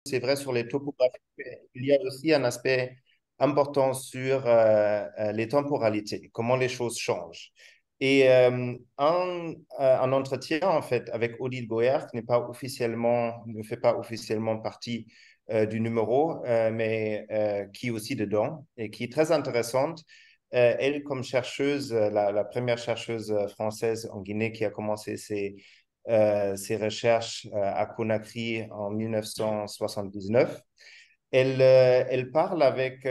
c'est vrai sur les topographies, mais il y a aussi un aspect important sur les temporalités, comment les choses changent. Et un entretien, en fait, avec Odile Goyer, qui n'est pas officiellement, ne fait pas officiellement partie du numéro, mais qui est aussi dedans et qui est très intéressante. Elle, comme chercheuse, la première chercheuse française en Guinée qui a commencé ses recherches à Conakry en 1979. Elle parle avec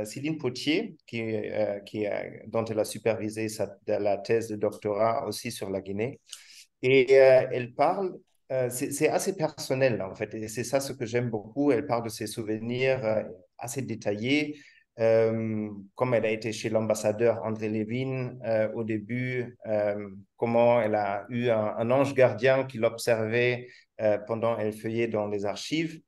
Céline Potier, dont elle a supervisé la thèse de doctorat aussi sur la Guinée. Et elle parle, c'est assez personnel en fait, et c'est ça ce que j'aime beaucoup. Elle parle de ses souvenirs assez détaillés, comme elle a été chez l'ambassadeur André Levin au début, comment elle a eu un ange gardien qui l'observait pendant qu'elle feuillait dans les archives.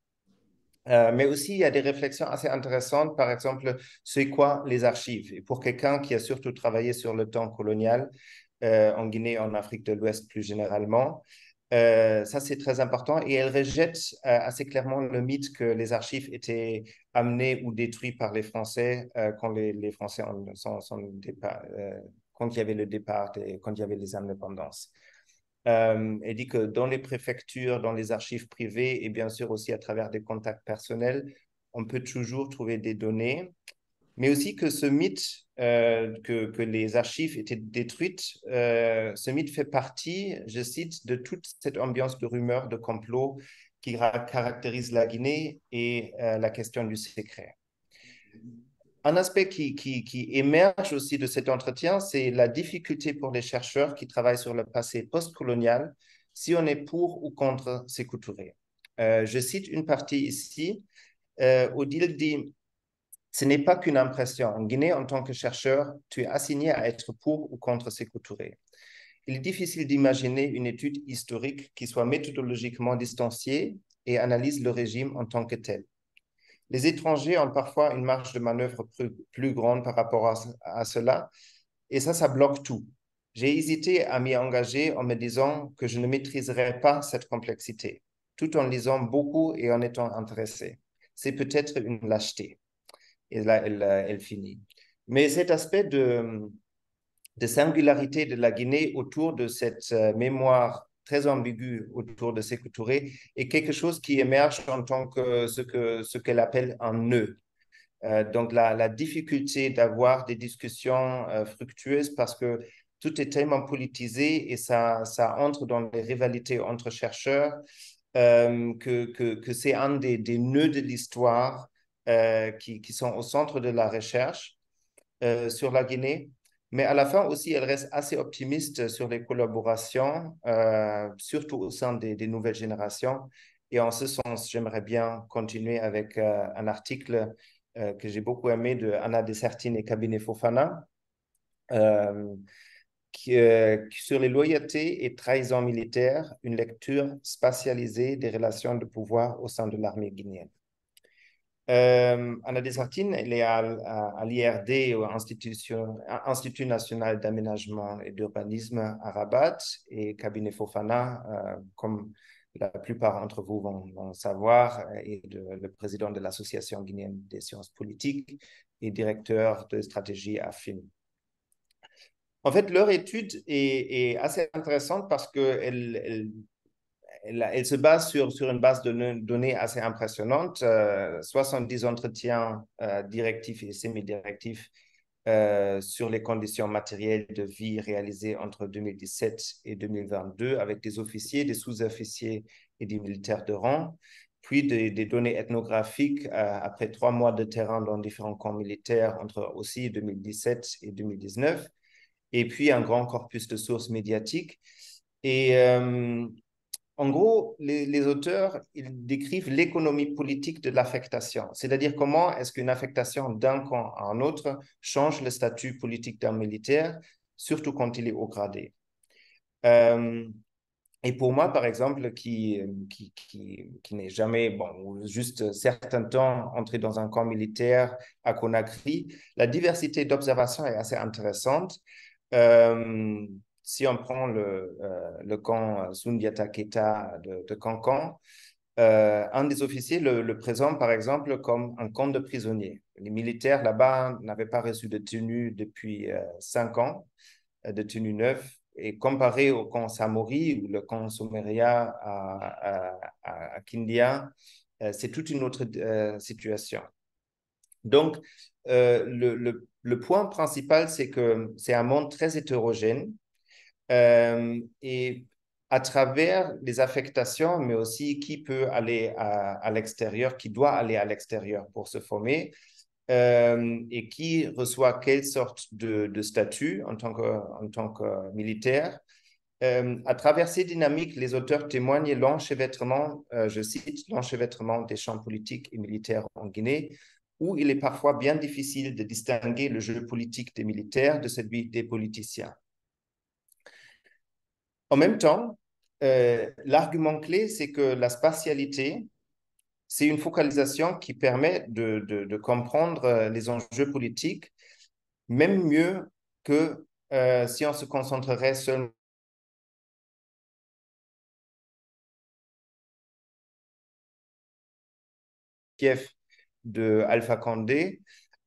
Mais aussi, il y a des réflexions assez intéressantes. Par exemple, c'est quoi les archives? Et pour quelqu'un qui a surtout travaillé sur le temps colonial, en Guinée, en Afrique de l'Ouest plus généralement, ça, c'est très important. Et elle rejette assez clairement le mythe que les archives étaient amenées ou détruites par les Français quand les Français sont départ, quand il y avait le départ et quand il y avait les indépendances. Elle dit que dans les préfectures, dans les archives privées et bien sûr aussi à travers des contacts personnels, on peut toujours trouver des données, mais aussi que ce mythe que les archives étaient détruites, ce mythe fait partie, je cite, de toute cette ambiance de rumeurs, de complots qui caractérise la Guinée et la question du secret. Un aspect qui émerge aussi de cet entretien, c'est la difficulté pour les chercheurs qui travaillent sur le passé postcolonial, si on est pour ou contre Sékou Touré. Je cite une partie ici. Odile dit, ce n'est pas qu'une impression. En Guinée, en tant que chercheur, tu es assigné à être pour ou contre Sékou Touré. Il est difficile d'imaginer une étude historique qui soit méthodologiquement distanciée et analyse le régime en tant que tel. Les étrangers ont parfois une marge de manœuvre plus grande par rapport à cela, et ça bloque tout. J'ai hésité à m'y engager en me disant que je ne maîtriserais pas cette complexité, tout en lisant beaucoup et en étant intéressé. C'est peut-être une lâcheté. Et là, elle finit. Mais cet aspect de singularité de la Guinée autour de cette mémoire très ambiguë autour de Sékou Touré est quelque chose qui émerge en tant que ce qu'elle appelle un nœud. Donc la difficulté d'avoir des discussions fructueuses parce que tout est tellement politisé et ça entre dans les rivalités entre chercheurs que c'est un des nœuds de l'histoire qui sont au centre de la recherche sur la Guinée. Mais à la fin aussi, elle reste assez optimiste sur les collaborations, surtout au sein des nouvelles générations. Et en ce sens, j'aimerais bien continuer avec un article que j'ai beaucoup aimé de Anna Desertine et Kabine Fofana euh, sur les loyautés et trahisons militaires, une lecture spatialisée des relations de pouvoir au sein de l'armée guinéenne. Anna Desartine, elle est à l'IRD, au Institut national d'aménagement et d'urbanisme à Rabat, et Cabinet Fofana, comme la plupart d'entre vous vont savoir, est le président de l'Association guinéenne des sciences politiques et directeur de stratégie à FIN. En fait, leur étude est assez intéressante parce qu'elle se base sur une base de données assez impressionnante, 70 entretiens directifs et semi-directifs sur les conditions matérielles de vie réalisées entre 2017 et 2022 avec des officiers, des sous-officiers et des militaires de rang, puis des données ethnographiques après 3 mois de terrain dans différents camps militaires entre aussi 2017 et 2019, et puis un grand corpus de sources médiatiques. Et en gros, les auteurs, ils décrivent l'économie politique de l'affectation, c'est-à-dire comment est-ce qu'une affectation d'un camp à un autre change le statut politique d'un militaire, surtout quand il est haut gradé. Euh, et pour moi, par exemple, qui n'est jamais, bon, juste certains temps entré dans un camp militaire à Conakry, la diversité d'observation est assez intéressante. Euh, Si on prend le camp Sundiata Keita de Cancan, un des officiers le présente, par exemple, comme un camp de prisonniers. Les militaires là-bas n'avaient pas reçu de tenue depuis 5 ans, de tenue neuve. Et comparé au camp Samori ou le camp Someria à Kindia, c'est toute une autre situation. Donc, le point principal, c'est que c'est un monde très hétérogène et à travers les affectations, mais aussi qui peut aller à l'extérieur, qui doit aller à l'extérieur pour se former et qui reçoit quelle sorte de statut en tant que militaire. À travers ces dynamiques, les auteurs témoignent l'enchevêtrement, je cite, l'enchevêtrement des champs politiques et militaires en Guinée, où il est parfois bien difficile de distinguer le jeu politique des militaires de celui des politiciens. En même temps, l'argument clé, c'est que la spatialité, c'est une focalisation qui permet de comprendre les enjeux politiques, même mieux que si on se concentrerait seulement Kiev de Alpha Condé,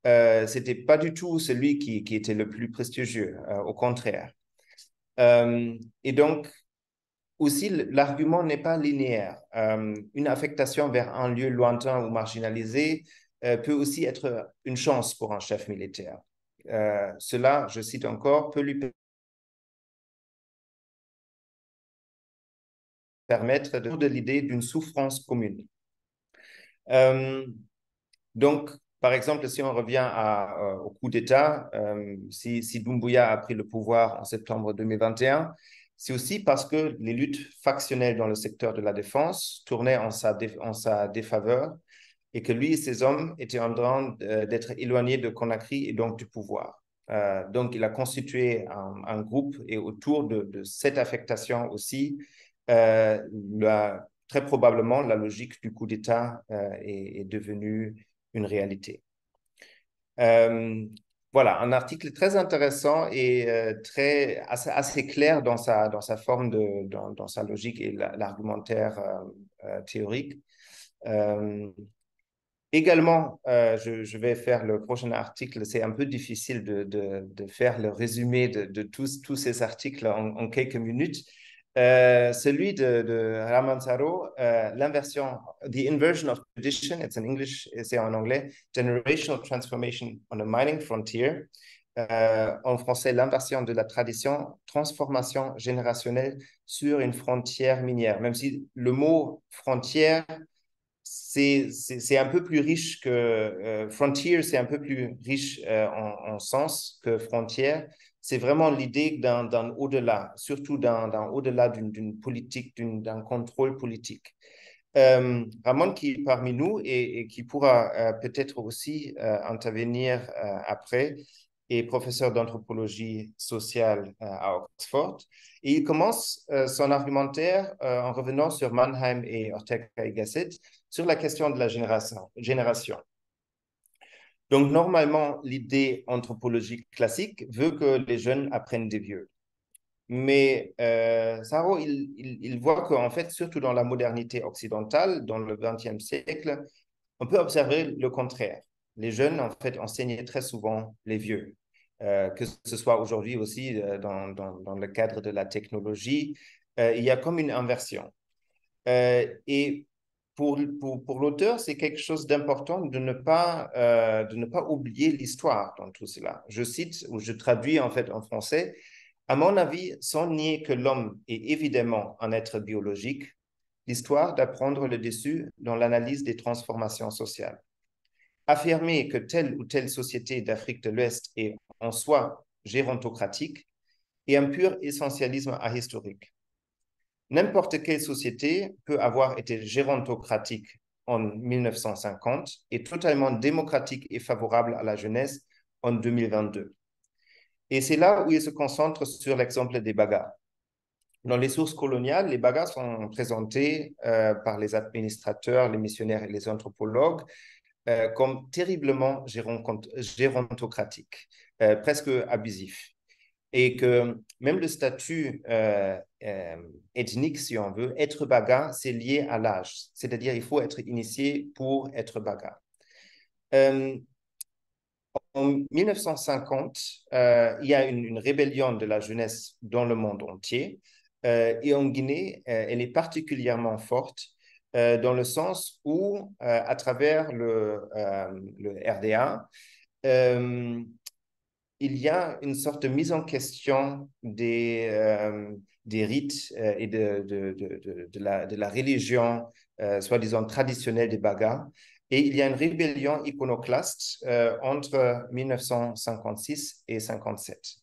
c'était pas du tout celui qui était le plus prestigieux, au contraire. Et donc, aussi, l'argument n'est pas linéaire. Une affectation vers un lieu lointain ou marginalisé peut aussi être une chance pour un chef militaire. Cela, je cite encore, peut lui permettre de l'idée d'une souffrance commune. Euh, Donc, par exemple, si on revient au coup d'État, si Doumbouya a pris le pouvoir en septembre 2021, c'est aussi parce que les luttes factionnelles dans le secteur de la défense tournaient en sa défaveur et que lui et ses hommes étaient en train d'être éloignés de Conakry et donc du pouvoir. Donc, il a constitué un groupe et autour de cette affectation aussi, très probablement, la logique du coup d'État est devenue une réalité. Euh, voilà, un article très intéressant et assez clair dans sa forme, dans sa logique et l'argumentaire théorique. Euh, Également, je vais faire le prochain article. C'est un peu difficile de faire le résumé de tous ces articles en quelques minutes. Celui de Ramansaro, l'inversion, The Inversion of Tradition, it's in English, c'est en anglais, Generational Transformation on a Mining Frontier. En français, l'inversion de la tradition, transformation générationnelle sur une frontière minière. Même si le mot frontière c'est un peu plus riche que frontier, c'est un peu plus riche en sens que frontière. C'est vraiment l'idée d'un au-delà, surtout d'un au-delà d'une politique, d'un contrôle politique. Ramon qui est parmi nous et qui pourra peut-être aussi intervenir après, est professeur d'anthropologie sociale à Oxford. Et il commence son argumentaire en revenant sur Mannheim et Ortega y Gasset sur la question de la génération. Donc, normalement, l'idée anthropologique classique veut que les jeunes apprennent des vieux. Mais Saro, il voit qu'en fait, surtout dans la modernité occidentale, dans le XXe siècle, on peut observer le contraire. Les jeunes, en fait, enseignaient très souvent les vieux. Que ce soit aujourd'hui aussi dans le cadre de la technologie, il y a comme une inversion. Et pour l'auteur, c'est quelque chose d'important de ne pas oublier l'histoire dans tout cela. Je cite ou je traduis en fait en français. À mon avis, sans nier que l'homme est évidemment un être biologique, l'histoire doit prendre le dessus dans l'analyse des transformations sociales. Affirmer que telle ou telle société d'Afrique de l'Ouest est en soi gérontocratique est un pur essentialisme ahistorique. N'importe quelle société peut avoir été gérontocratique en 1950 et totalement démocratique et favorable à la jeunesse en 2022. Et c'est là où il se concentre sur l'exemple des Bagas. Dans les sources coloniales, les Bagas sont présentés par les administrateurs, les missionnaires et les anthropologues comme terriblement gérontocratiques, presque abusifs. et que même le statut ethnique, si on veut, être Baga, c'est lié à l'âge. C'est-à-dire il faut être initié pour être Baga. En 1950, il y a une rébellion de la jeunesse dans le monde entier. Et en Guinée, elle est particulièrement forte dans le sens où, à travers le RDA, il y a une sorte de mise en question des rites et de la religion, soi-disant traditionnelle des Bagas. Et il y a une rébellion iconoclaste entre 1956 et 57.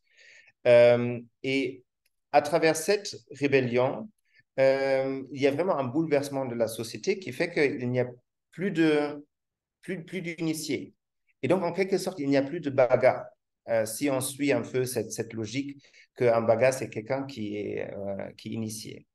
Et à travers cette rébellion, il y a vraiment un bouleversement de la société qui fait qu'il n'y a plus d'initiés. Et donc, en quelque sorte, il n'y a plus de baga. Si on suit un peu cette logique qu'un baga, c'est quelqu'un qui est initié.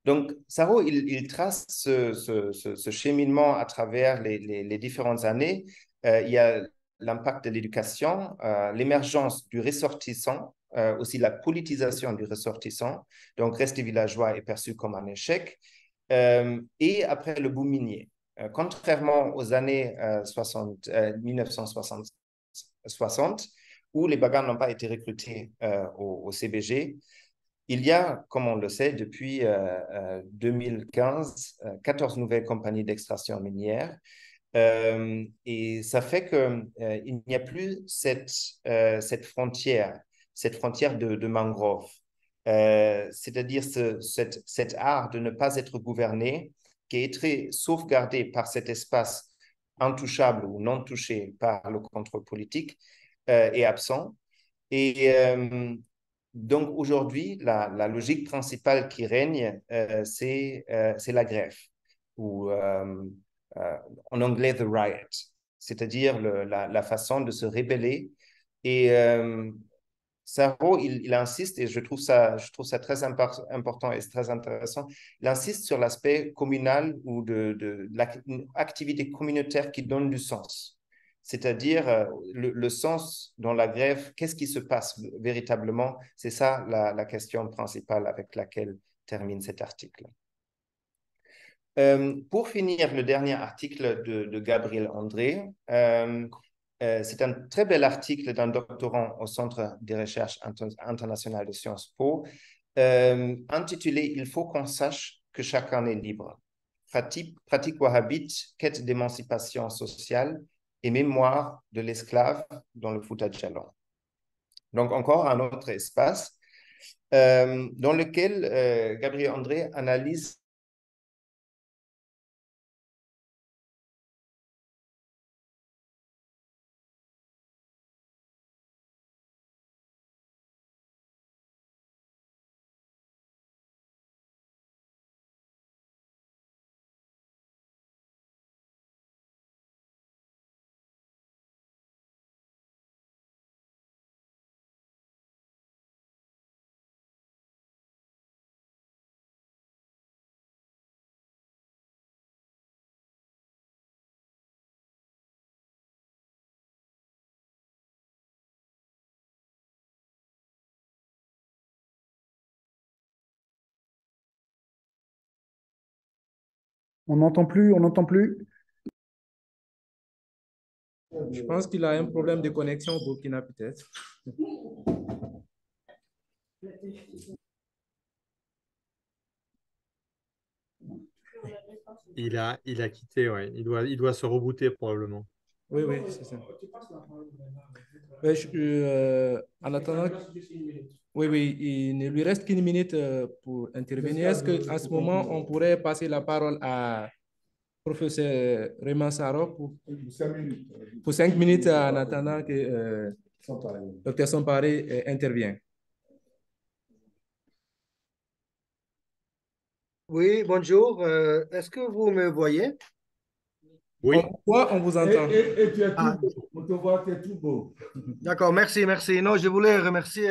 Donc, Saro, il trace ce cheminement à travers les différentes années. Il y a l'impact de l'éducation, l'émergence du ressortissant, aussi la politisation du ressortissant. Donc, rester villageois est perçu comme un échec. Et après le boom minier. Contrairement aux années 1960, où les bagarres n'ont pas été recrutés au CBG, il y a, comme on le sait, depuis 2015, 14 nouvelles compagnies d'extraction minière. Et ça fait qu'il n'y a plus cette frontière de mangrove. C'est-à-dire cet art de ne pas être gouverné, qui est très sauvegardé par cet espace intouchable ou non touché par le contrôle politique, est absent. Et donc aujourd'hui, la logique principale qui règne, c'est la grève, ou en anglais, the riot, c'est-à-dire la façon de se rebeller. Et Sarro, il insiste, et je trouve ça très important et très intéressant, il insiste sur l'aspect communal ou de l'activité communautaire qui donne du sens. C'est-à-dire le sens dans la grève, qu'est-ce qui se passe véritablement? C'est ça la question principale avec laquelle termine cet article. Pour finir, le dernier article de Gabriel André, c'est un très bel article d'un doctorant au Centre des recherches internationales de Sciences Po, intitulé Il faut qu'on sache que chacun est libre. Pratique wahhabite, quête d'émancipation sociale et mémoire de l'esclave dans le Fouta Djallon. Donc, encore un autre espace dans lequel Gabriel André analyse On n'entend plus, on n'entend plus. Je pense qu'il a un problème de connexion au Burkina, peut-être. Il a quitté, ouais. Il doit se rebooter probablement. Oui, oui, c'est ça. En attendant, oui, oui, il ne lui reste qu'une minute pour intervenir. Est-ce qu'à ce moment, on pourrait passer la parole à professeur Raymond Saro pour 5 minutes en attendant que Dr Samparé intervienne? Oui, bonjour. Est-ce que vous me voyez? Oui. On vous entend. Et tu es tout beau. On te voit, tu es tout beau. D'accord, merci, merci. Non, je voulais remercier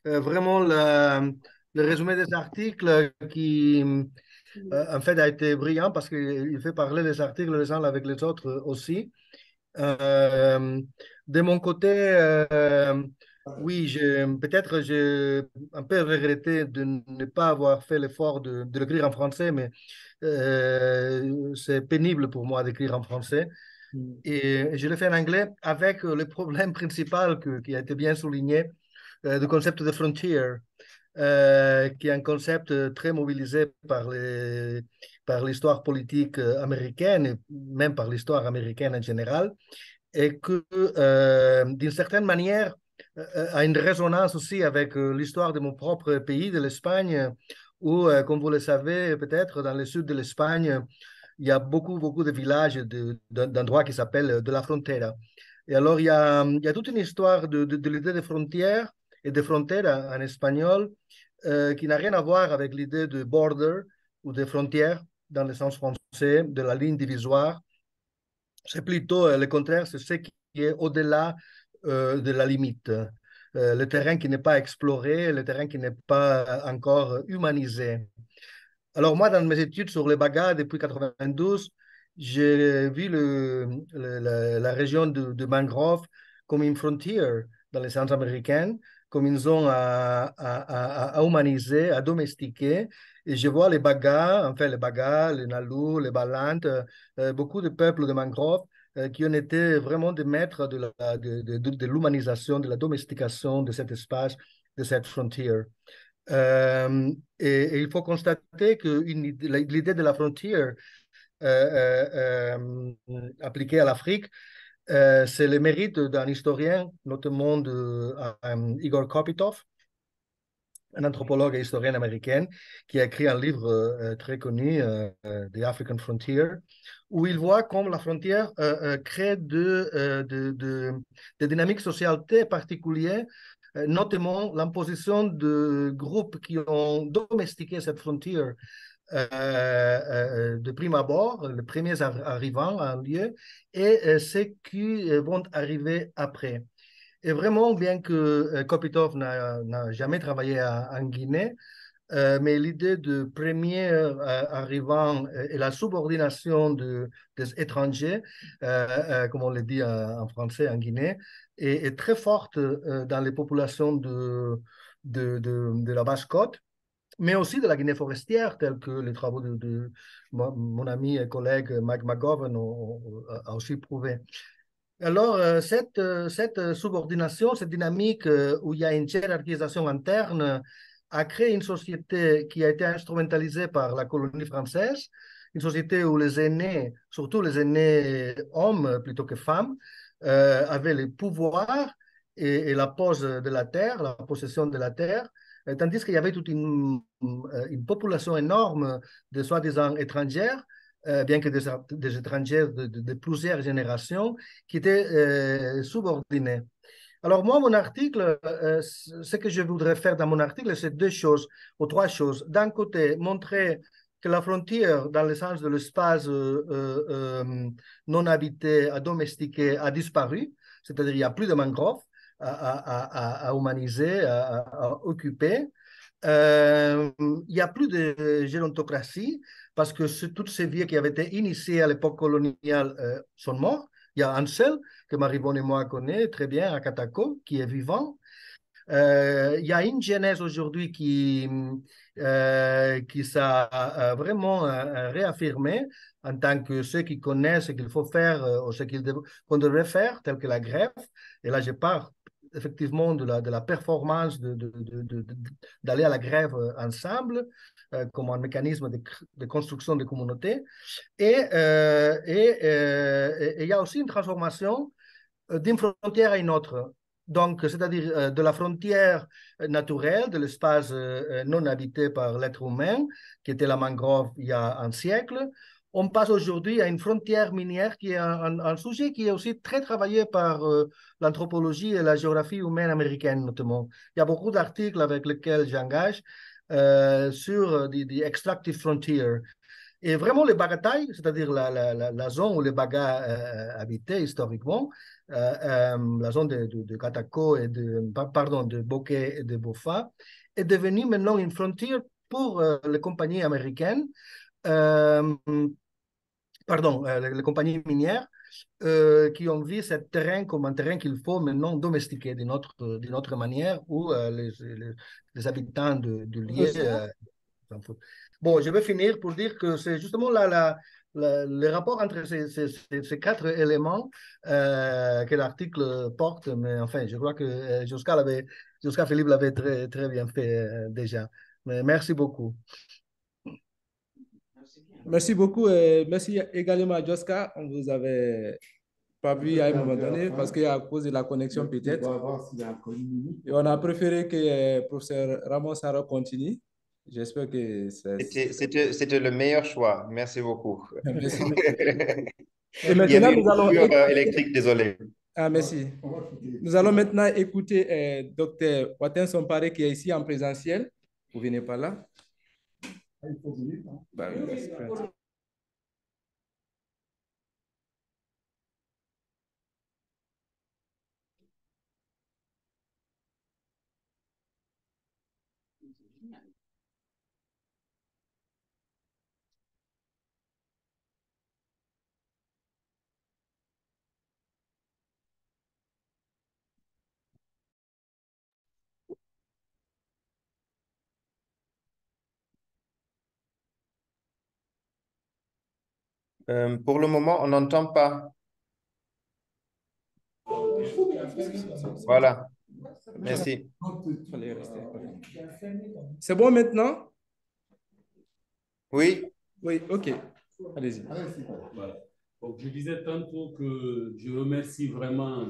vraiment le résumé des articles qui, en fait, a été brillant parce qu'il fait parler les articles les uns avec les autres aussi. Euh, de mon côté, oui, peut-être j'ai un peu regretté de ne pas avoir fait l'effort de l'écrire en français, mais c'est pénible pour moi d'écrire en français. Et je l'ai fait en anglais avec le problème principal qui a été bien souligné, du concept de frontier, qui est un concept très mobilisé par l'histoire politique américaine, et même par l'histoire américaine en général, et que, d'une certaine manière, a une résonance aussi avec l'histoire de mon propre pays, de l'Espagne, où, comme vous le savez, peut-être dans le sud de l'Espagne, il y a beaucoup de villages, d'endroits qui s'appellent de la frontera. Et alors, il y a toute une histoire de l'idée de frontière et de frontera en espagnol qui n'a rien à voir avec l'idée de border ou de frontière dans le sens français, de la ligne divisoire. C'est plutôt le contraire, c'est ce qui est au-delà de la limite. Le terrain qui n'est pas exploré, le terrain qui n'est pas encore humanisé. Alors moi, dans mes études sur les Bagas depuis 92, j'ai vu la région de mangrove comme une frontière dans les sciences américaines, comme une zone à humaniser, à domestiquer. Et je vois les Bagas, enfin les Bagas, les Nalou, les Balantes, beaucoup de peuples de mangrove qui ont été vraiment des maîtres de l'humanisation, de la domestication de cet espace, de cette frontière. Et il faut constater que l'idée de la frontière appliquée à l'Afrique, c'est le mérite d'un historien, notamment Igor Kopitov, un anthropologue et historien américain, qui a écrit un livre très connu, The African Frontier, où il voit comme la frontière crée des dynamiques sociales très particulières, notamment l'imposition de groupes qui ont domestiqué cette frontière de prime abord, les premiers arrivants à un lieu, et ceux qui vont arriver après. Et vraiment, bien que Kopitov n'a jamais travaillé en Guinée, mais l'idée de premier arrivant et la subordination des étrangers, comme on le dit en français en Guinée, est très forte dans les populations de la Basse-Côte, mais aussi de la Guinée forestière, tels que les travaux de mon ami et collègue Mike McGovern ont aussi prouvé. Alors, cette subordination, cette dynamique où il y a une hiérarchisation interne, a créé une société qui a été instrumentalisée par la colonie française, une société où les aînés, surtout les aînés hommes plutôt que femmes, avaient le pouvoir et la pose de la terre, la possession de la terre, tandis qu'il y avait toute une population énorme de soi-disant étrangères, bien que des étrangers de plusieurs générations, qui étaient subordonnés. Alors moi, mon article, ce que je voudrais faire dans mon article, c'est deux choses, ou trois choses. D'un côté, montrer que la frontière, dans le sens de l'espace non habité, à domestiqué, a disparu, c'est-à-dire il n'y a plus de mangroves à humaniser, à occuper. Il n'y a plus de gérontocratie parce que toutes ces vies qui avaient été initiées à l'époque coloniale sont morts. Il y a un seul que Maribon et moi connaissons très bien à Katako, qui est vivant. Il y a une genèse aujourd'hui qui s'est vraiment réaffirmée en tant que ceux qui connaissent ce qu'il faut faire ou ce qu'on devrait faire, tel que la grève. Et là, je parle effectivement de la performance d'aller à la grève ensemble comme un mécanisme de construction de communautés. Et il y a aussi une transformation d'une frontière à une autre. Donc, c'est-à-dire de la frontière naturelle, de l'espace non habité par l'être humain, qui était la mangrove il y a un siècle, on passe aujourd'hui à une frontière minière qui est un sujet qui est aussi très travaillé par l'anthropologie et la géographie humaine américaine notamment. Il y a beaucoup d'articles avec lesquels j'engage sur the extractive frontier. Et vraiment, les bagatailles, c'est-à-dire la zone où les Bagas habitaient historiquement, la zone de Katako et de Bokeh et de Bofa, est devenue maintenant une frontière pour les compagnies américaines pardon, les compagnies minières qui ont vu ce terrain comme un terrain qu'il faut maintenant domestiquer d'une autre manière où les habitants du lieu s'en foutent. Bon, je vais finir pour dire que c'est justement le rapport entre ces quatre éléments que l'article porte, mais enfin, je crois que Josca Philippe l'avait très, très bien fait déjà. Mais merci beaucoup. Merci beaucoup et merci également à Joska. On vous avait pas vu à un moment donné parce qu'à cause de la connexion peut-être. Et on a préféré que le professeur Ramon Saro continue. J'espère que C'était le meilleur choix. Merci beaucoup. Merci. Et Il y maintenant, avait une nous allons coupure écouter... électrique, désolé. Ah, merci. Nous allons maintenant écouter Dr. Watin Somparé qui est ici en présentiel. Vous venez par là. Bah, oui, merci. Pour le moment, on n'entend pas. Voilà. Merci. C'est bon maintenant? Oui. Oui, OK. Allez-y. Voilà. Donc, je disais tantôt que je remercie vraiment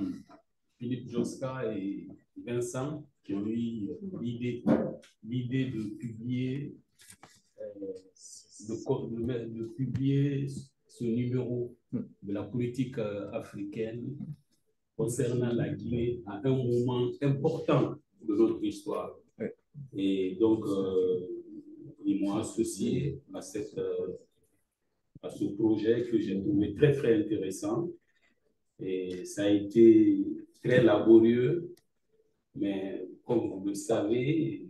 Philippe Joska et Vincent qui ont eu l'idée de publier, de publier ce numéro de la politique africaine concernant la Guinée à un moment important de notre histoire. Oui. Et donc, ils m'ont associé à ce projet que j'ai trouvé très, très intéressant. Et ça a été très laborieux, mais comme vous le savez,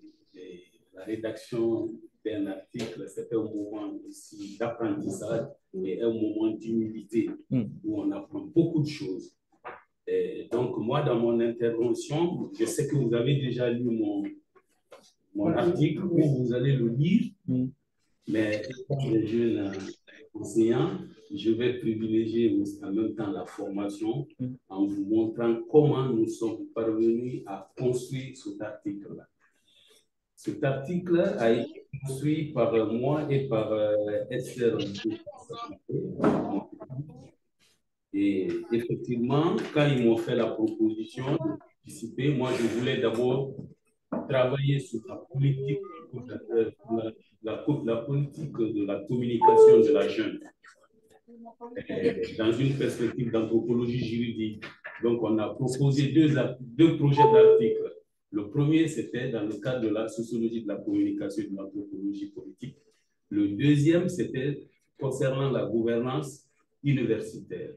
la rédaction d'un article, c'est un moment aussi d'apprentissage et un moment d'humilité où on apprend beaucoup de choses. Et donc, moi, dans mon intervention, je sais que vous avez déjà lu mon article, ou vous allez le lire, mais étant un jeune enseignant, je vais privilégier en même temps la formation en vous montrant comment nous sommes parvenus à construire cet article-là. Cet article a été construit par moi et par Esther. Et effectivement, quand ils m'ont fait la proposition de participer, moi, je voulais d'abord travailler sur la politique, la politique de la communication de la jeune dans une perspective d'anthropologie juridique. Donc, on a proposé deux projets d'articles. Le premier, c'était dans le cadre de la sociologie de la communication et de l'anthropologie politique. Le deuxième, c'était concernant la gouvernance universitaire.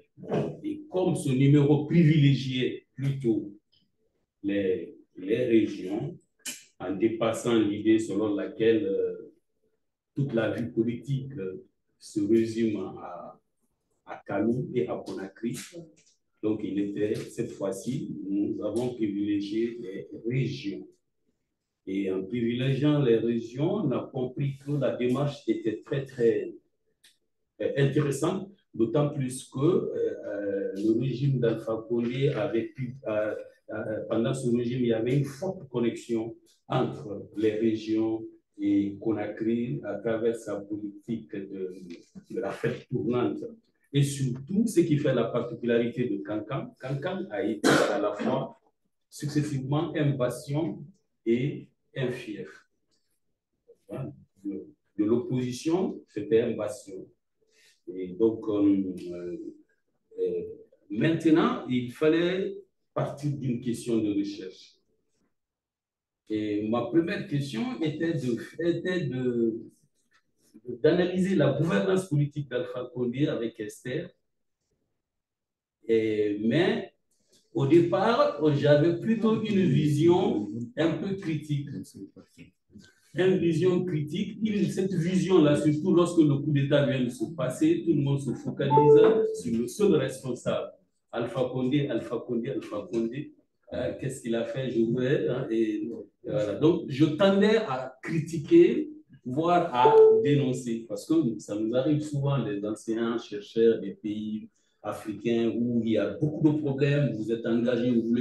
Et comme ce numéro privilégiait plutôt les régions, en dépassant l'idée selon laquelle toute la vie politique se résume à Kalou et à Conakry. Donc, cette fois-ci, nous avons privilégié les régions. Et en privilégiant les régions, on a compris que la démarche était très, très intéressante, d'autant plus que le régime d'Alpha Condé avait pu, pendant ce régime, il y avait une forte connexion entre les régions et Conakry à travers sa politique de la fête tournante. Et surtout, ce qui fait la particularité de Kankan, Kankan a été à la fois successivement un bastion et un fief. De l'opposition, c'était un bastion. Et donc, maintenant, il fallait partir d'une question de recherche. Et ma première question était d'analyser la gouvernance politique d'Alpha Condé avec Esther. Mais au départ, j'avais plutôt une vision un peu critique. une vision critique. Cette vision-là, surtout lorsque le coup d'État vient de se passer, tout le monde se focalise sur le seul responsable. Alpha Condé, Alpha Condé, Alpha Condé. Qu'est-ce qu'il a fait? Je voudrais. Hein, et voilà. Donc, je tendais à critiquer, voire à dénoncer, parce que ça nous arrive souvent, les anciens chercheurs des pays africains où il y a beaucoup de problèmes, vous êtes engagés, vous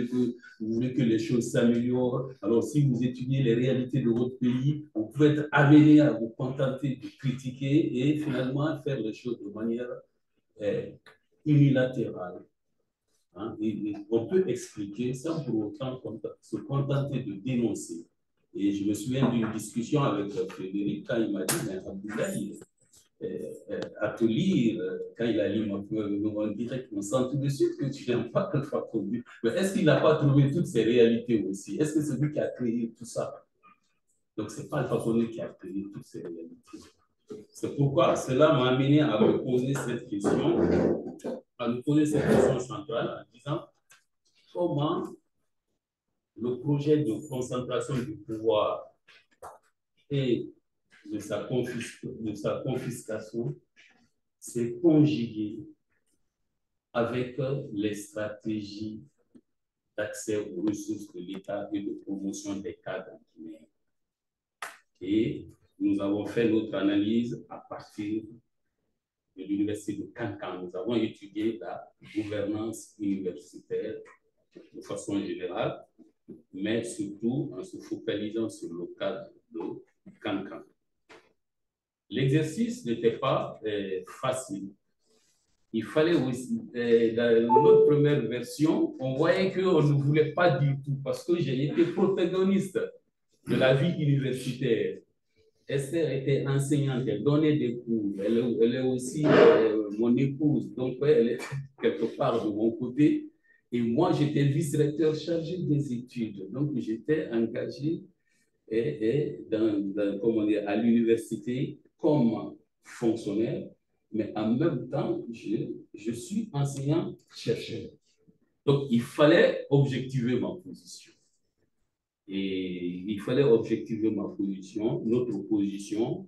voulez que les choses s'améliorent. Alors, si vous étudiez les réalités de votre pays, vous pouvez être amené à vous contenter de critiquer et finalement faire les choses de manière unilatérale. Hein? Et on peut expliquer sans pour autant se contenter de dénoncer. Et je me souviens d'une discussion avec Frédéric quand il m'a dit, mais Abdoulaye, à te lire, quand il a lu mon direct, on sent tout de suite que tu n'aimes pas Alpha Condé. Mais est-ce qu'il n'a pas trouvé toutes ces réalités aussi? Est-ce que c'est lui qui a créé tout ça? Donc, ce n'est pas Alpha Condé qui a créé toutes ces réalités. C'est pourquoi cela m'a amené à me poser cette question, centrale en disant comment le projet de concentration du pouvoir et de sa confiscation s'est conjugué avec les stratégies d'accès aux ressources de l'État et de promotion des cadres guinéens. Et nous avons fait notre analyse à partir de l'université de Kankan. Nous avons étudié la gouvernance universitaire de façon générale, mais surtout en se focalisant sur le cadre de Kankan. L'exercice n'était pas facile. Il fallait aussi, dans notre première version, on voyait qu'on ne voulait pas du tout, parce que j'ai été protagoniste de la vie universitaire. Esther était enseignante, elle donnait des cours, elle est aussi mon épouse, donc elle est quelque part de mon côté. Et moi, j'étais vice-recteur chargé des études, donc j'étais engagé comment dire, à l'université comme fonctionnaire, mais en même temps, je suis enseignant-chercheur. Donc, il fallait objectiver ma position. Et il fallait objectiver ma position, notre position.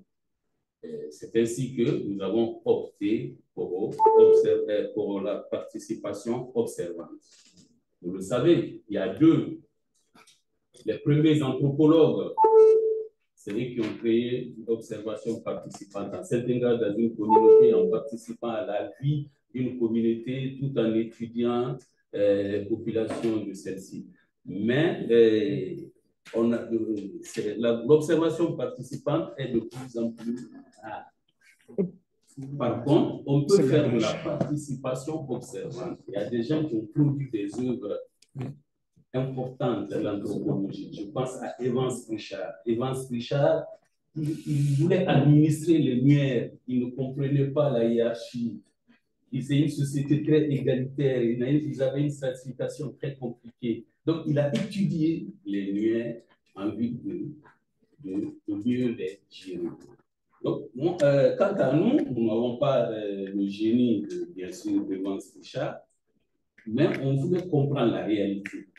C'est ainsi que nous avons opté pour la participation observante. Vous le savez, il y a les premiers anthropologues, c'est eux qui ont créé l'observation participante en s'intégrant dans une communauté, en participant à la vie d'une communauté, tout en étudiant les populations de celle-ci. Mais l'observation participante est de plus en plus rare. Par contre, on peut faire de la participation observante. Il y a des gens qui ont produit des œuvres importante de l'anthropologie. Je pense à Evans Pritchard. Evans Pritchard, il voulait administrer les Lumières. Il ne comprenait pas la hiérarchie. C'est une société très égalitaire. Ils avaient une stratification très compliquée. Donc, il a étudié les Lumières en vue de mieux les gérer. Donc, quant à nous, nous n'avons pas le génie, bien sûr, d'Evans Pritchard, mais on voulait comprendre la réalité.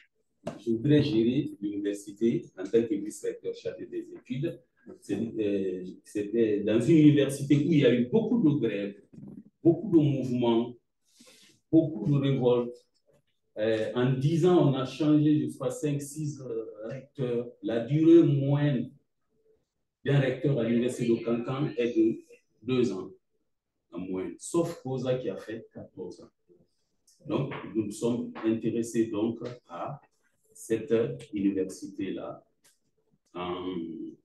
Je voudrais gérer l'université en tant que vice-recteur chargé des études. C'était dans une université où il y a eu beaucoup de grèves, beaucoup de mouvements, beaucoup de révoltes. En 10 ans, on a changé, je crois, 5-6 recteurs. La durée moyenne d'un recteur à l'université de Kankan est de 2 ans en moyenne, sauf Koza qui a fait 14 ans. Donc, nous nous sommes intéressés donc à cette université-là en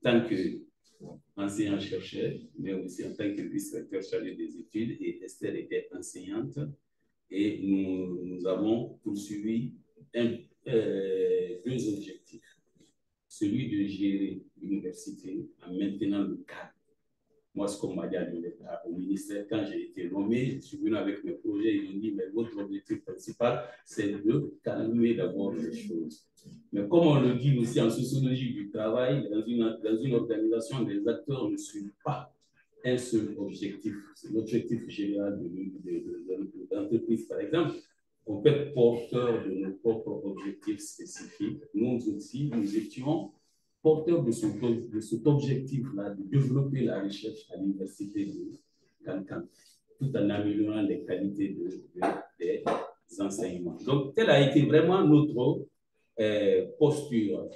tant qu'enseignant-chercheur, mais aussi en tant que vice-recteur chargé des études. Et Esther était enseignante. Et nous avons poursuivi deux objectifs. Celui de gérer l'université en maintenant le cadre. Moi, ce qu'on m'a dit au ministère, quand j'ai été nommé, je suis venu avec mes projets, ils m'ont dit, mais votre objectif principal, c'est de calmer d'abord les choses. Mais comme on le dit aussi en sociologie du travail, dans une organisation, les acteurs ne suivent pas un seul objectif. C'est l'objectif général de l'entreprise, par exemple. On peut être porteur de nos propres objectifs spécifiques. Nous aussi, nous étions porteur de cet objectif-là de développer la recherche à l'université de Cancan, tout en améliorant les qualités des enseignements. Donc, telle a été vraiment notre posture.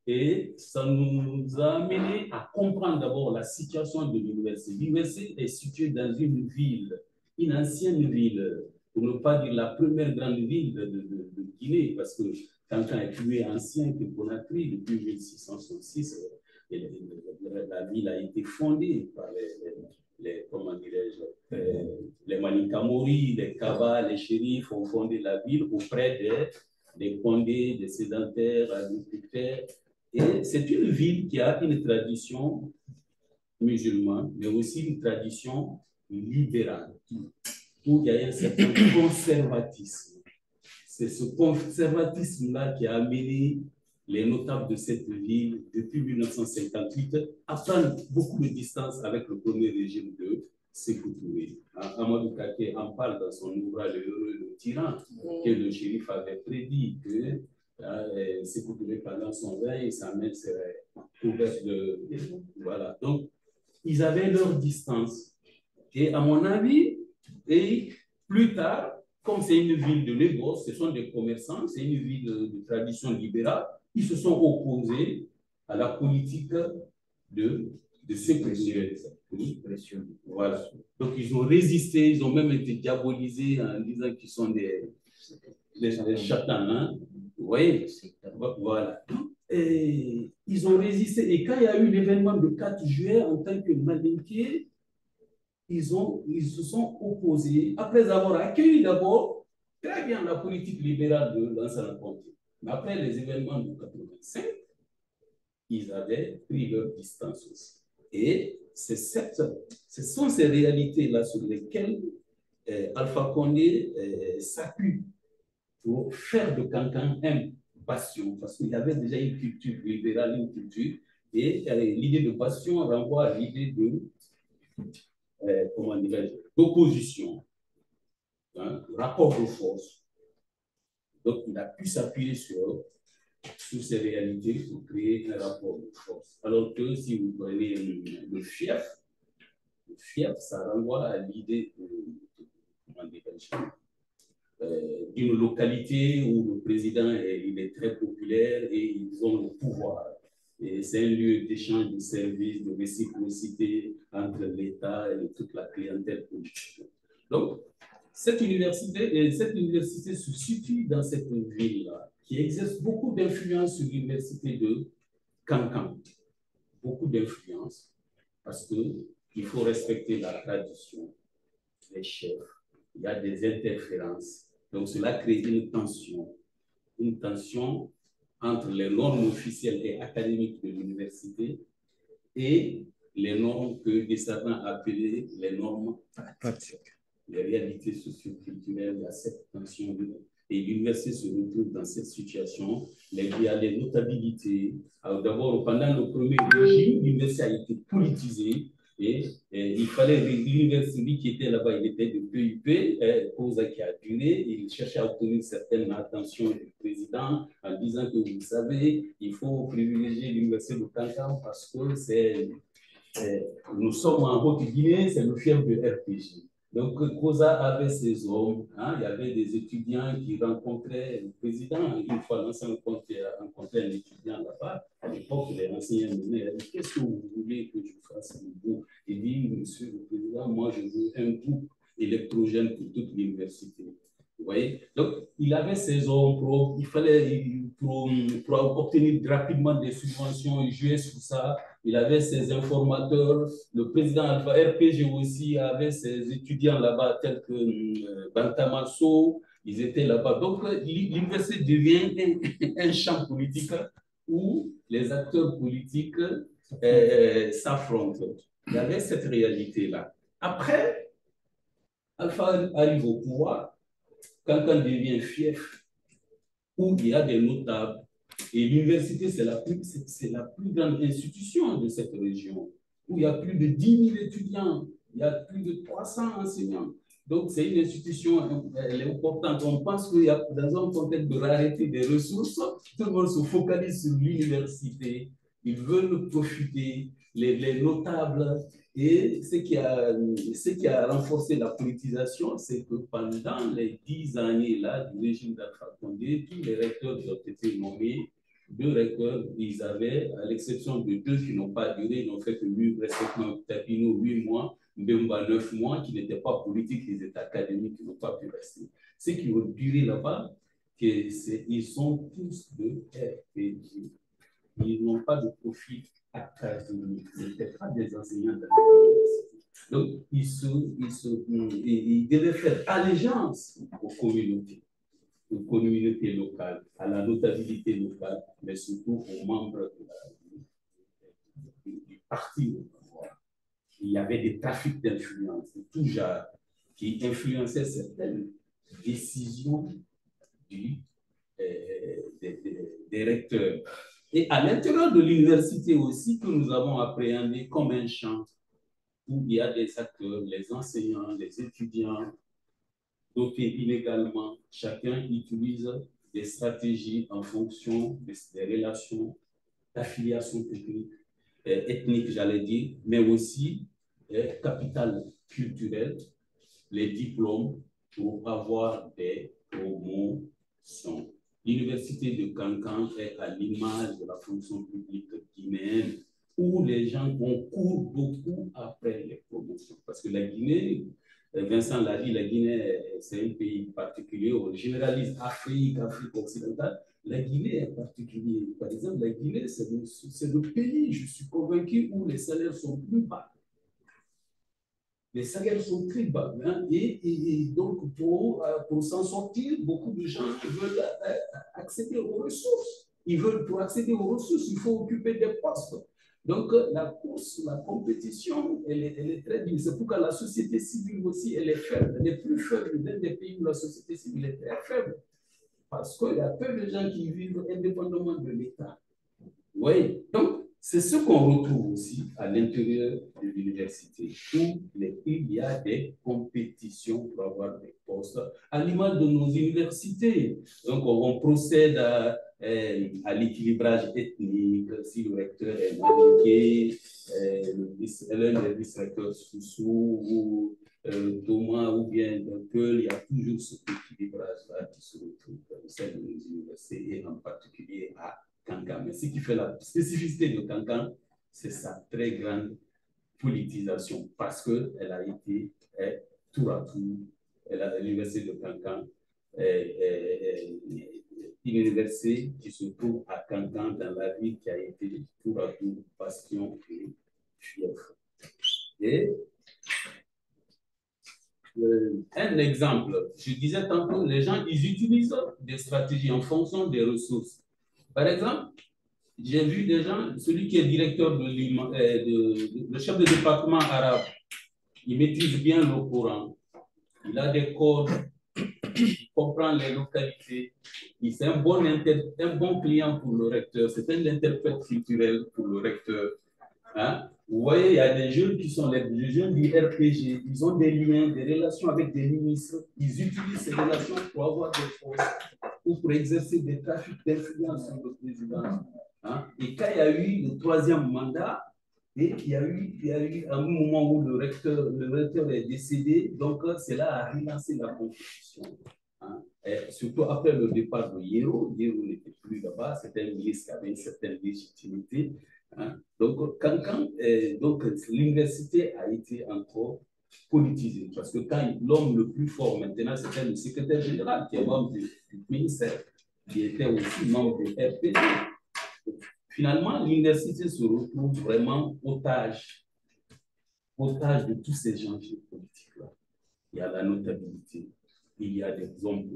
Et ça nous a amené à comprendre d'abord la situation de l'université. L'université est située dans une ville, une ancienne ville, pour ne pas dire la première grande ville de Guinée, parce que Cancan est plus ancien que Conakry depuis 1666. La ville a été fondée par comment dirais-je, les Manikamori, les Kaba, les shérifs ont fondé la ville auprès des Condés, des sédentaires, agriculteurs. Et c'est une ville qui a une tradition musulmane, mais aussi une tradition libérale, où il y a un certain conservatisme. C'est ce conservatisme-là qui a amené les notables de cette ville, depuis 1958, à prendre beaucoup de distance avec le premier régime de Sékou Touré. Amadou Kake en parle dans son ouvrage Le tyran, que le shérif avait prédit que Sékou Touré, pendant son règne, sa main serait couverte de... Voilà. Donc, ils avaient leur distance. Et à mon avis, et plus tard, comme c'est une ville de négoce, ce sont des commerçants, c'est une ville de tradition libérale, ils se sont opposés à la politique de Sékou Touré. Voilà. Donc, ils ont résisté, ils ont même été diabolisés en disant qu'ils sont des charlatans. Vous voyez? Voilà. Et ils ont résisté. Et quand il y a eu l'événement de 4 juillet, en tant que Malinké, ils se sont opposés, après avoir accueilli d'abord très bien la politique libérale de Lansana Conté. Mais après les événements de 85, ils avaient pris leur distance aussi. Et ce sont ces réalités-là sur lesquelles Alpha Condé s'appuie pour faire de Cancan un bastion, parce qu'il y avait déjà une culture libérale, une culture, et l'idée de bastion renvoie à l'idée de comment dirais-je, d'opposition, hein, rapport de force. Donc, il a pu s'appuyer sur ces réalités pour créer un rapport de force. Alors que si vous prenez le fief, ça renvoie à l'idée d'une localité où le président il est très populaire et ils ont le pouvoir. Et c'est un lieu d'échange de services, de réciprocité entre l'État et toute la clientèle politique. Donc, cette université se situe dans cette ville-là, qui exerce beaucoup d'influence sur l'université de Cancan. Beaucoup d'influence, parce qu'il faut respecter la tradition, les chefs, il y a des interférences. Donc, cela crée une tension entre les normes officielles et académiques de l'université et les normes que des savants appellent les normes pratiques. Les réalités socio-culturelles, il y a cette tension. Et l'université se retrouve dans cette situation. Il y a les notabilités. D'abord, pendant le premier régime, l'université a été politisée. Et il fallait, l'université qui était là-bas, il était de PUP, cause qui a duré. Il cherchait à obtenir une certaine attention du président en disant que vous savez, il faut privilégier l'université de Cancan parce que nous sommes en Haute-Guinée, c'est le fief de RPG. Donc, COSA avait ses hommes, hein, il y avait des étudiants qui rencontraient le président. Une fois, l'ancien rencontrait un étudiant là-bas. À l'époque, les enseignants me disaient, qu'est-ce que vous voulez que je fasse pour vous? Il dit, monsieur le président, moi, je veux un groupe électrogène pour toute l'université. Vous voyez? Donc, il avait ses hommes, il fallait, pour obtenir rapidement des subventions, il jouait sur ça. Il avait ses informateurs. Le président Alpha RPG aussi avait ses étudiants là-bas, tels que Bantamasso. Ils étaient là-bas. Donc, l'université devient un champ politique où les acteurs politiques s'affrontent. Il y avait cette réalité-là. Après, Alpha arrive au pouvoir. Quand on devient fief, où il y a des notables, et l'université, c'est la plus grande institution de cette région, où il y a plus de 10 000 étudiants, il y a plus de 300 enseignants. Donc, c'est une institution, elle est importante. On pense qu'il y a, dans un contexte de rareté des ressources, tout le monde se focalise sur l'université. Ils veulent profiter, les notables. Et ce qui a renforcé la politisation, c'est que pendant les 10 années là, du régime d'Alpha Condé, tous les recteurs ont été nommés. 2 recteurs, ils avaient, à l'exception de 2 qui n'ont pas duré, ils n'ont fait que 8, respectivement Tapino 8 mois, Mbemba 9 mois, qui n'étaient pas politiques, ils étaient académiques, qui n'ont pas pu rester. Ceux qui ont duré là-bas, ils sont tous de RPG. Ils n'ont pas de profil académique, ils n'étaient pas des enseignants de l'université. Donc, ils devaient faire allégeance aux communautés locales, à la notabilité locale, mais surtout aux membres du parti au pouvoir. Il y avait des trafics d'influence de tout genre qui influençaient certaines décisions des recteurs. Et à l'intérieur de l'université aussi, que nous avons appréhendé comme un champ où il y a des acteurs, les enseignants, les étudiants, dotés inégalement, chacun utilise des stratégies en fonction des relations d'affiliation ethnique, j'allais dire, mais aussi capital culturel, les diplômes pour avoir des promotions. L'université de Kankan est à l'image de la fonction publique guinéenne où les gens concourent beaucoup après les promotions. Parce que la Guinée, Vincent l'a dit, la Guinée, c'est un pays particulier. On généralise Afrique occidentale. La Guinée est particulière. Par exemple, la Guinée, c'est le pays, je suis convaincu, où les salaires sont plus bas. Les salaires sont très bas. Hein, et donc, pour s'en sortir, beaucoup de gens veulent accéder aux ressources. Pour accéder aux ressources, il faut occuper des postes. Donc, la course, la compétition, elle est très dure. C'est pourquoi la société civile aussi, elle est faible. Elle est plus faible dans des pays où la société civile est très faible. Parce qu'il y a peu de gens qui vivent indépendamment de l'État. Oui, donc, c'est ce qu'on retrouve aussi à l'intérieur de l'université, où il y a des compétitions pour avoir des postes, à l'image de nos universités. Donc, on procède à l'équilibrage ethnique, si le recteur est Malické, l'un des vice-recteurs Soussou, ou Thomas, ou bien Dunkel, il y a toujours cet équilibrage-là qui se retrouve au sein de nos universités, et en particulier à Kankan. Mais ce qui fait la spécificité de Kankan, c'est sa très grande politisation, parce qu'elle a été tour à tour, l'université de Kankan est une université qui se trouve à Kankan, dans la ville qui a été tour à tour bastion et fief. Et un exemple, je disais tantôt, les gens, ils utilisent des stratégies en fonction des ressources. Par exemple, j'ai vu des gens, celui qui est directeur le chef de département arabe, il maîtrise bien le Coran, il a des codes, il comprend les localités, c'est un bon client pour le recteur, c'est un interprète culturel pour le recteur. Hein? Vous voyez, il y a des jeunes qui sont les jeunes du RPG, ils ont des liens, des relations avec des ministres, ils utilisent ces relations pour avoir des postes ou pour exercer des trafics d'influence sur le président. Hein? Et quand il y a eu le 3e mandat, et il y a eu un moment où le recteur est décédé, donc cela a relancé la compétition. Hein? Et surtout après le départ de Yero n'était plus là-bas, c'était un ministre qui avait une certaine légitimité. Hein? Donc, donc l'université a été encore politisée, parce que quand l'homme le plus fort maintenant, c'était le secrétaire général, qui est membre du ministère, qui était aussi membre du RPG. Finalement, l'université se retrouve vraiment otage de tous ces gens politiques-là. Il y a la notabilité, il y a des hommes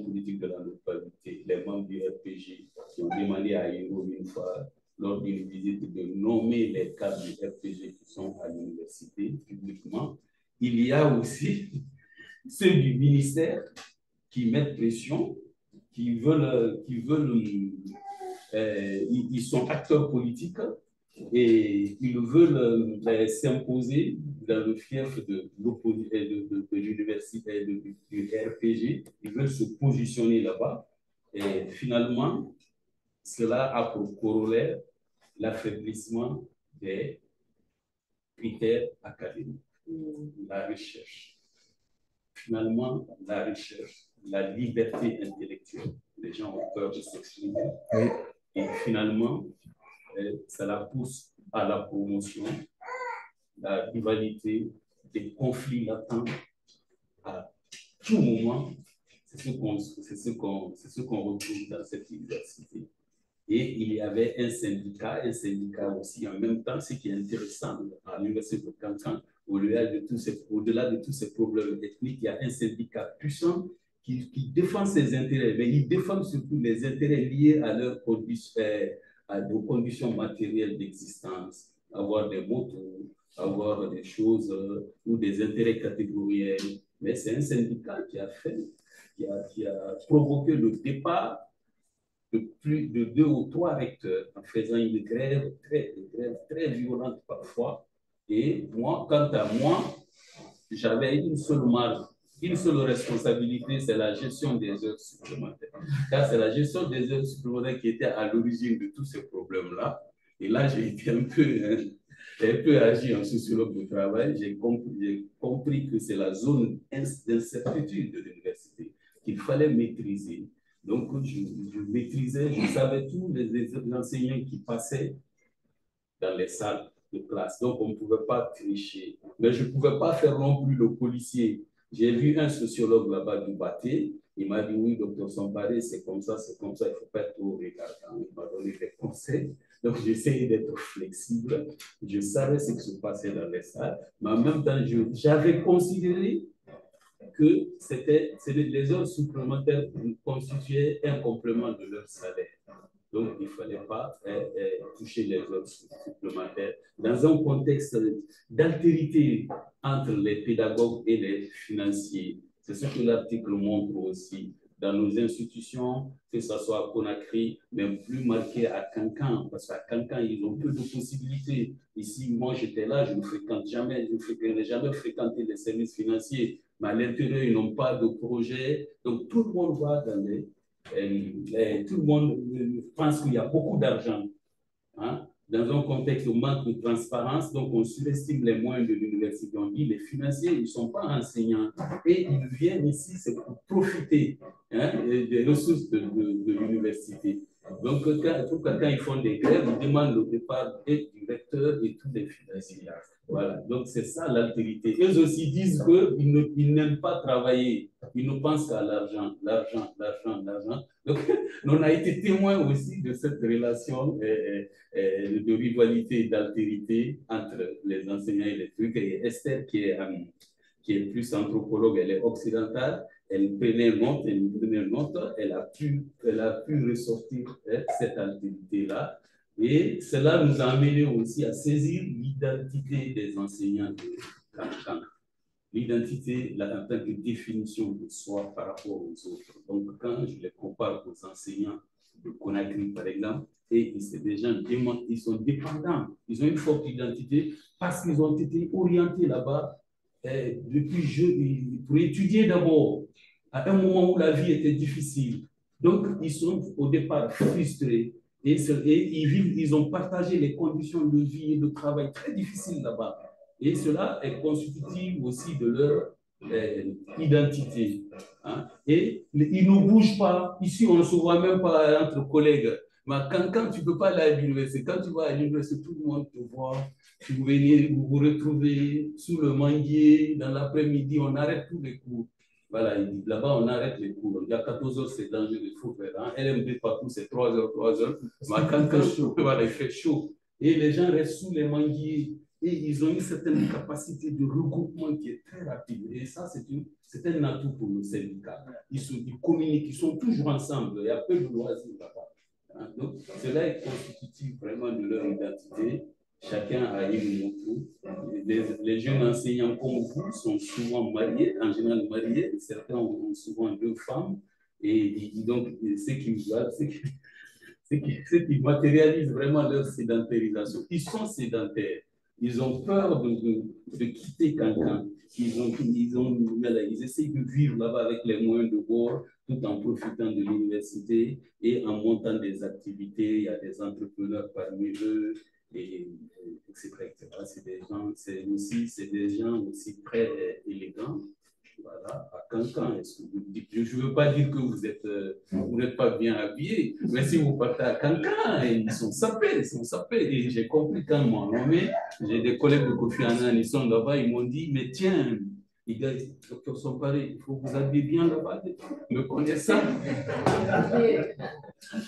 politiques de la notabilité, les membres du RPG qui ont demandé à Hiro une fois, lors d'une visite, de nommer les cadres du RPG qui sont à l'université publiquement. Il y a aussi ceux du ministère qui mettent pression, qui veulent ils sont acteurs politiques et ils veulent s'imposer dans le fief de l'université, du RPG. Ils veulent se positionner là-bas. Et finalement, cela a pour corollaire l'affaiblissement des critères académiques, la recherche. Finalement, la recherche, la liberté intellectuelle, les gens ont peur de s'exprimer. Oui. Et finalement, ça la pousse à la promotion, la rivalité, des conflits latents à tout moment. C'est ce qu'on retrouve dans cette université. Et il y avait un syndicat aussi en même temps. Ce qui est intéressant à l'université de Cancan, au-delà de tous ces problèmes ethniques, il y a un syndicat puissant qui défend ses intérêts, mais il défend surtout les intérêts liés à aux conditions matérielles d'existence, avoir des motos, avoir des choses ou des intérêts catégoriels. Mais c'est un syndicat qui a provoqué le départ de plus de 2 ou 3 recteurs en faisant une grève très violente parfois. Et moi, quant à moi, j'avais une seule marge, une seule responsabilité, c'est la gestion des heures supplémentaires. Car c'est la gestion des heures supplémentaires qui était à l'origine de tous ces problèmes-là. Et là, j'ai été un peu agi en sociologue de travail. J'ai compris que c'est la zone d'incertitude de l'université qu'il fallait maîtriser. Donc, je maîtrisais, je savais tous les enseignants qui passaient dans les salles de classe. Donc, on ne pouvait pas tricher. Mais je ne pouvais pas faire non plus le policier. J'ai vu un sociologue là-bas du Baté. Il m'a dit, oui, docteur Samparé, c'est comme ça, il ne faut pas être trop regardant. Il m'a donné des conseils. Donc, j'essayais d'être flexible. Je savais ce qui se passait dans les salles. Mais en même temps, j'avais considéré que les heures supplémentaires constituaient un complément de leur salaire. Donc, il ne fallait pas toucher les heures supplémentaires dans un contexte d'altérité entre les pédagogues et les financiers. C'est ce que l'article montre aussi. Dans nos institutions, que ce soit à Conakry, mais plus marqué à Cancan, parce qu'à Cancan, ils ont peu de possibilités. Ici, moi, j'étais là, je ne fréquente jamais, je n'ai jamais fréquenté les services financiers, mais à l'intérieur, ils n'ont pas de projet. Donc, tout le monde va dans tout le monde pense qu'il y a beaucoup d'argent. Hein? Dans un contexte de manque de transparence, donc on surestime les moyens de l'université. On dit les financiers, ils ne sont pas enseignants et ils viennent ici, c'est pour profiter des ressources de l'université. Donc, quand ils font des grèves, ils demandent le départ et du recteur et tous les financiers. Voilà, donc c'est ça l'altérité. Eux aussi disent qu'ils n'aiment pas travailler, ils ne pensent qu'à l'argent, l'argent, l'argent, l'argent. Donc, on a été témoin aussi de cette relation de rivalité et d'altérité entre les enseignants et les trucs. Et Esther, qui est plus anthropologue, elle est occidentale, elle prenait note, elle a pu ressortir cette altérité-là. Et cela nous a amené aussi à saisir l'identité des enseignants de Cancan. L'identité en tant que définition de soi par rapport aux autres. Donc, quand je les compare aux enseignants de Conakry, par exemple, et c'est des gens, ils sont dépendants, ils ont une forte identité parce qu'ils ont été orientés là-bas pour étudier d'abord, à un moment où la vie était difficile. Donc, ils sont au départ frustrés. Et ils ont partagé les conditions de vie et de travail très difficiles là-bas. Et cela est constitutif aussi de leur identité. Hein? Et ils ne bougent pas. Ici, on ne se voit même pas entre collègues. Mais quand tu ne peux pas aller à l'université, quand tu vas à l'université, tout le monde te voit. Vous venez, vous vous retrouvez sous le manguier. Dans l'après-midi, on arrête tous les cours. Voilà, il dit, là-bas, on arrête les cours. Il y a 14 heures, c'est dangereux, il faut faire. Hein? LMD partout, c'est 3 heures, 3 heures. Voilà, il fait chaud. Et les gens restent sous les manguiers. Et ils ont une certaine capacité de regroupement qui est très rapide. Et ça, c'est un atout pour le syndicat. Ils communiquent, ils sont toujours ensemble. Il y a peu de loisirs là-bas. Hein? Donc, cela est constitutif vraiment de leur identité. Chacun a une moto. Les jeunes enseignants comme vous sont souvent mariés, en général mariés. Certains ont souvent 2 femmes. Et donc, ce qui matérialise vraiment leur sédentarisation. Ils sont sédentaires. Ils ont peur de quitter Cancan. ils essayent de vivre là-bas avec les moyens de bord, tout en profitant de l'université et en montant des activités. Il y a des entrepreneurs parmi eux, et, etc., etc. C'est des gens aussi très élégants. Voilà, à Cancan. Je ne veux pas dire que vous n'êtes pas bien habillés, mais si vous partez à Cancan, ils sont sapés, Et j'ai compris quand ils m'ont nommé, j'ai des collègues de Kofi Annan, ils sont là-bas, ils m'ont dit, mais tiens, les gars, docteur Sampare, il faut vous habiller bien là-bas, me connaissant.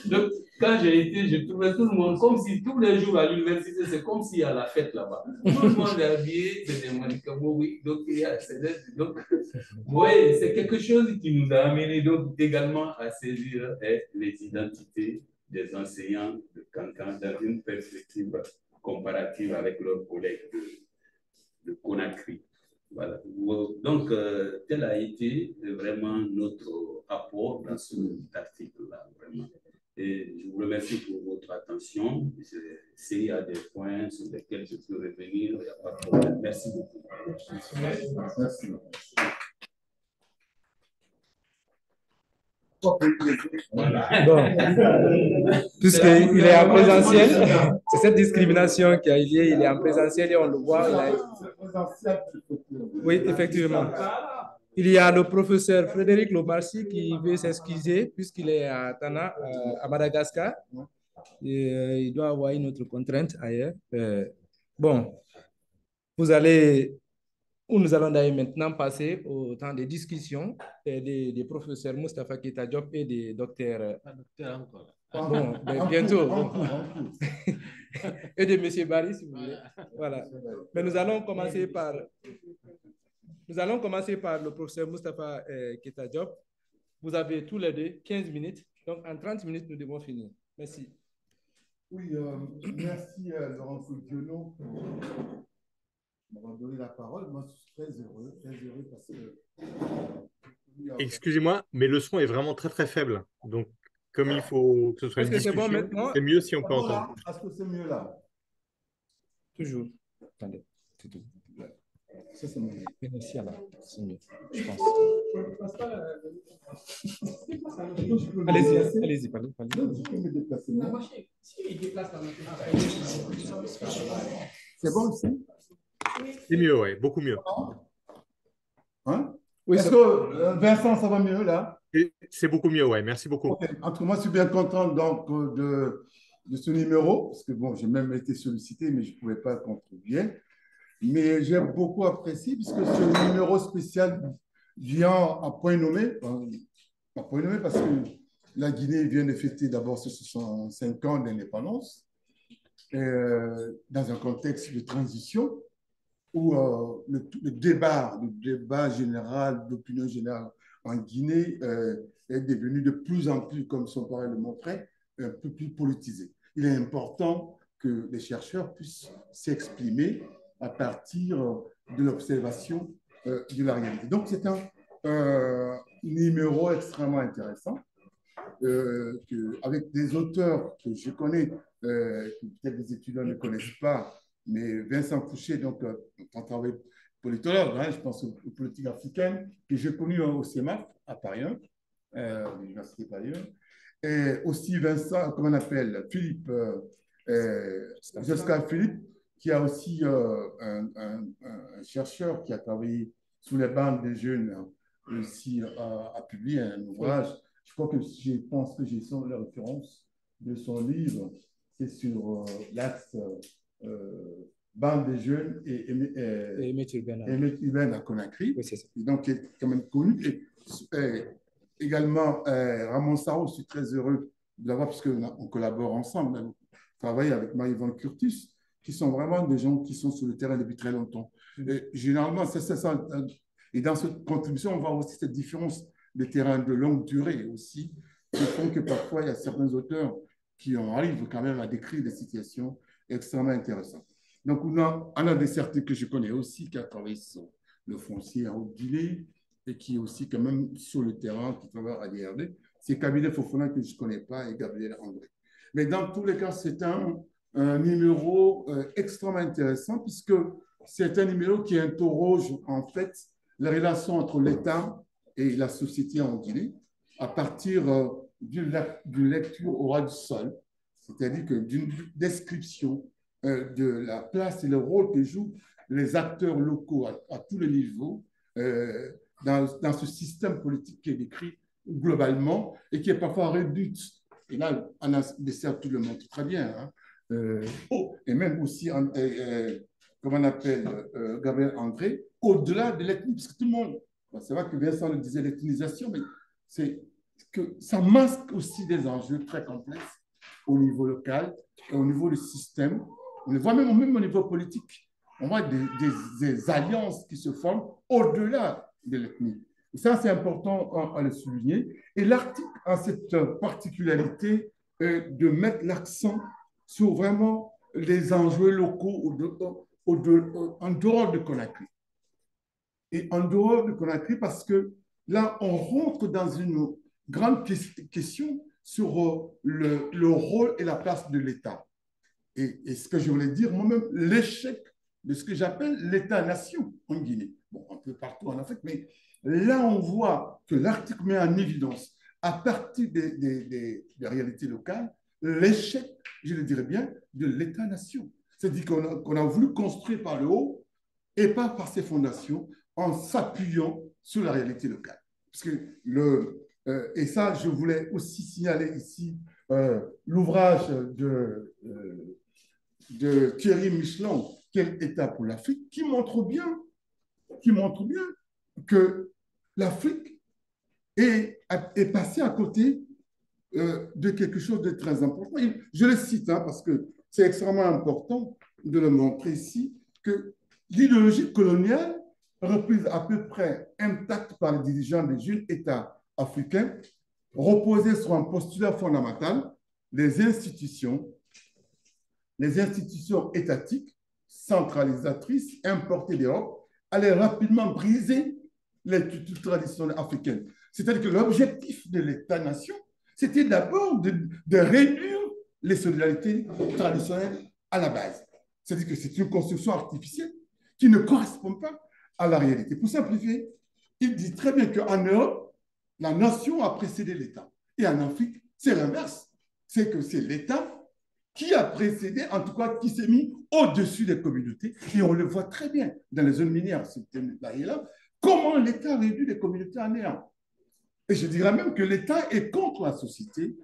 Donc, quand j'ai été, je trouvais tout le monde comme si tous les jours à l'université, c'est comme s'il y a la fête là-bas. Tout le monde est habillé, c'est des médicaments, oui. Donc, c'est quelque chose qui nous a amené donc, également à saisir les identités des enseignants de Cancan dans une perspective comparative avec leurs collègues de Conakry. Voilà. Donc, tel a été vraiment notre apport dans cet article-là, vraiment. Et je vous remercie pour votre attention. S'il y a des points sur lesquels je peux revenir, il n'y a pas de problème. Merci beaucoup. Merci. Bon, puisqu'il est en présentiel, c'est cette discrimination qui a eu lieu, il est en présentiel et on le voit. Oui, effectivement. Il y a le professeur Frédéric Lomarcy qui veut s'excuser puisqu'il est à Tana, à Madagascar. Et, il doit avoir une autre contrainte ailleurs. Bon, nous allons d'ailleurs maintenant passer au temps de discussion des professeurs Moustapha Keita Diop et des docteurs. Bon, bientôt. Bon. Et de M. Barry, si vous voulez. Voilà. Mais nous allons commencer par le professeur Moustapha Keita Diop. Vous avez tous les deux 15 minutes. Donc, en 30 minutes, nous devons finir. Merci. Oui, merci Laurent Foudiono pour m'avoir donné la parole. Moi, je suis très heureux parce que... Excusez-moi, mais le son est vraiment très très faible. Donc, comme il faut que ce soit une discussion, c'est mieux si on peut entendre. Est-ce que c'est mieux là? Toujours. Attendez. Ça, c'est mieux. Ici, là, c'est mieux, je pense. Allez-y, parlez. Je peux me déplacer. C'est bon aussi? C'est mieux, oui, beaucoup mieux. Hein? Oui, est-ce que Vincent, ça va mieux là? C'est beaucoup mieux, oui. Merci beaucoup. Okay. En tout cas, moi, je suis bien content donc, de ce numéro, parce que bon, j'ai même été sollicité, mais je ne pouvais pas contribuer. Mais j'ai beaucoup apprécié, puisque ce numéro spécial vient à point nommé, parce que la Guinée vient de fêter d'abord ses 65 ans d'indépendance, dans un contexte de transition, où le débat général, d'opinion générale en Guinée est devenu de plus en plus, comme son parent le montrait, un peu plus politisé. Il est important que les chercheurs puissent s'exprimer à partir de l'observation de la réalité. Donc, c'est un numéro extrêmement intéressant avec des auteurs que je connais, que peut-être les étudiants ne connaissent pas, mais Vincent Fouché, donc, en travail politologue, je pense aux politiques africaines, que j'ai connu au CEMAF, à Paris 1, l'Université Paris 1, et aussi Vincent, comment on appelle, Philippe, Oscar Philippe, qui a aussi un chercheur qui a travaillé sous les bandes des jeunes, aussi a publié un ouvrage. Je crois que je pense que j'ai la référence de son livre, c'est sur l'axe bande des jeunes et émeute urbaine à Conakry, oui, donc qui est quand même connu. Et également, Ramon Sarro, je suis très heureux de l'avoir parce qu'on collabore ensemble. On travaille avec Marie-Yvonne Curtis, qui sont vraiment des gens qui sont sur le terrain depuis très longtemps. Et généralement, c'est ça. Et dans cette contribution, on voit aussi cette différence de terrain de longue durée aussi, qui font que parfois, il y a certains auteurs qui arrivent quand même à décrire des situations extrêmement intéressantes. Donc, on a des articles que je connais aussi, qui a travaillé sur le foncier en Haute-Guinée et qui est aussi quand même sur le terrain, qui travaille à l'IRD. C'est Kabila Fofana que je ne connais pas et Gabriel André. Mais dans tous les cas, c'est un numéro extrêmement intéressant puisque c'est un numéro qui interroge en fait les relations entre l'État et la société en Guinée à partir d'une lecture au ras du sol, c'est-à-dire d'une description de la place et le rôle que jouent les acteurs locaux à tous les niveaux dans ce système politique qui est décrit globalement et qui est parfois réduit. Et là, Anna Besser tout le montre très bien. Hein, et même aussi, comment on appelle, Gabriel André, au-delà de l'ethnie, parce que tout le monde, c'est vrai que Vincent le disait, l'ethnisation, mais c'est que ça masque aussi des enjeux très complexes au niveau local et au niveau du système. On le voit même au niveau politique. On voit des alliances qui se forment au-delà de l'ethnie. Et ça, c'est important à le souligner. Et l'article a cette particularité de mettre l'accent sur vraiment les enjeux locaux en dehors de Conakry. Et en dehors de Conakry, parce que là, on rentre dans une grande question sur le rôle et la place de l'État. Et ce que je voulais dire, moi-même, l'échec de ce que j'appelle l'État-nation en Guinée. Bon, un peu partout en Afrique, mais là, on voit que l'article met en évidence, à partir des réalités locales, l'échec, je le dirais bien, de l'État-nation. C'est-à-dire qu'on a voulu construire par le haut et pas par ses fondations en s'appuyant sur la réalité locale. Parce que et ça, je voulais aussi signaler ici l'ouvrage de Thierry Michelon, Quel État pour l'Afrique, qui montre bien que l'Afrique est passée à côté de quelque chose de très important. Et je le cite parce que c'est extrêmement important de le montrer ici, que l'idéologie coloniale, reprise à peu près intacte par les dirigeants des jeunes États africains, reposait sur un postulat fondamental: les institutions étatiques, centralisatrices, importées d'Europe, allaient rapidement briser les traditions africaines. C'est-à-dire que l'objectif de l'État-nation, c'était d'abord de réduire les solidarités traditionnelles à la base. C'est-à-dire que c'est une construction artificielle qui ne correspond pas à la réalité. Pour simplifier, il dit très bien qu'en Europe, la nation a précédé l'État. Et en Afrique, c'est l'inverse. C'est que c'est l'État qui a précédé, en tout cas, qui s'est mis au-dessus des communautés. Et on le voit très bien dans les zones minières, là, comment l'État réduit les communautés en néant. Et je dirais même que l'État est contre la société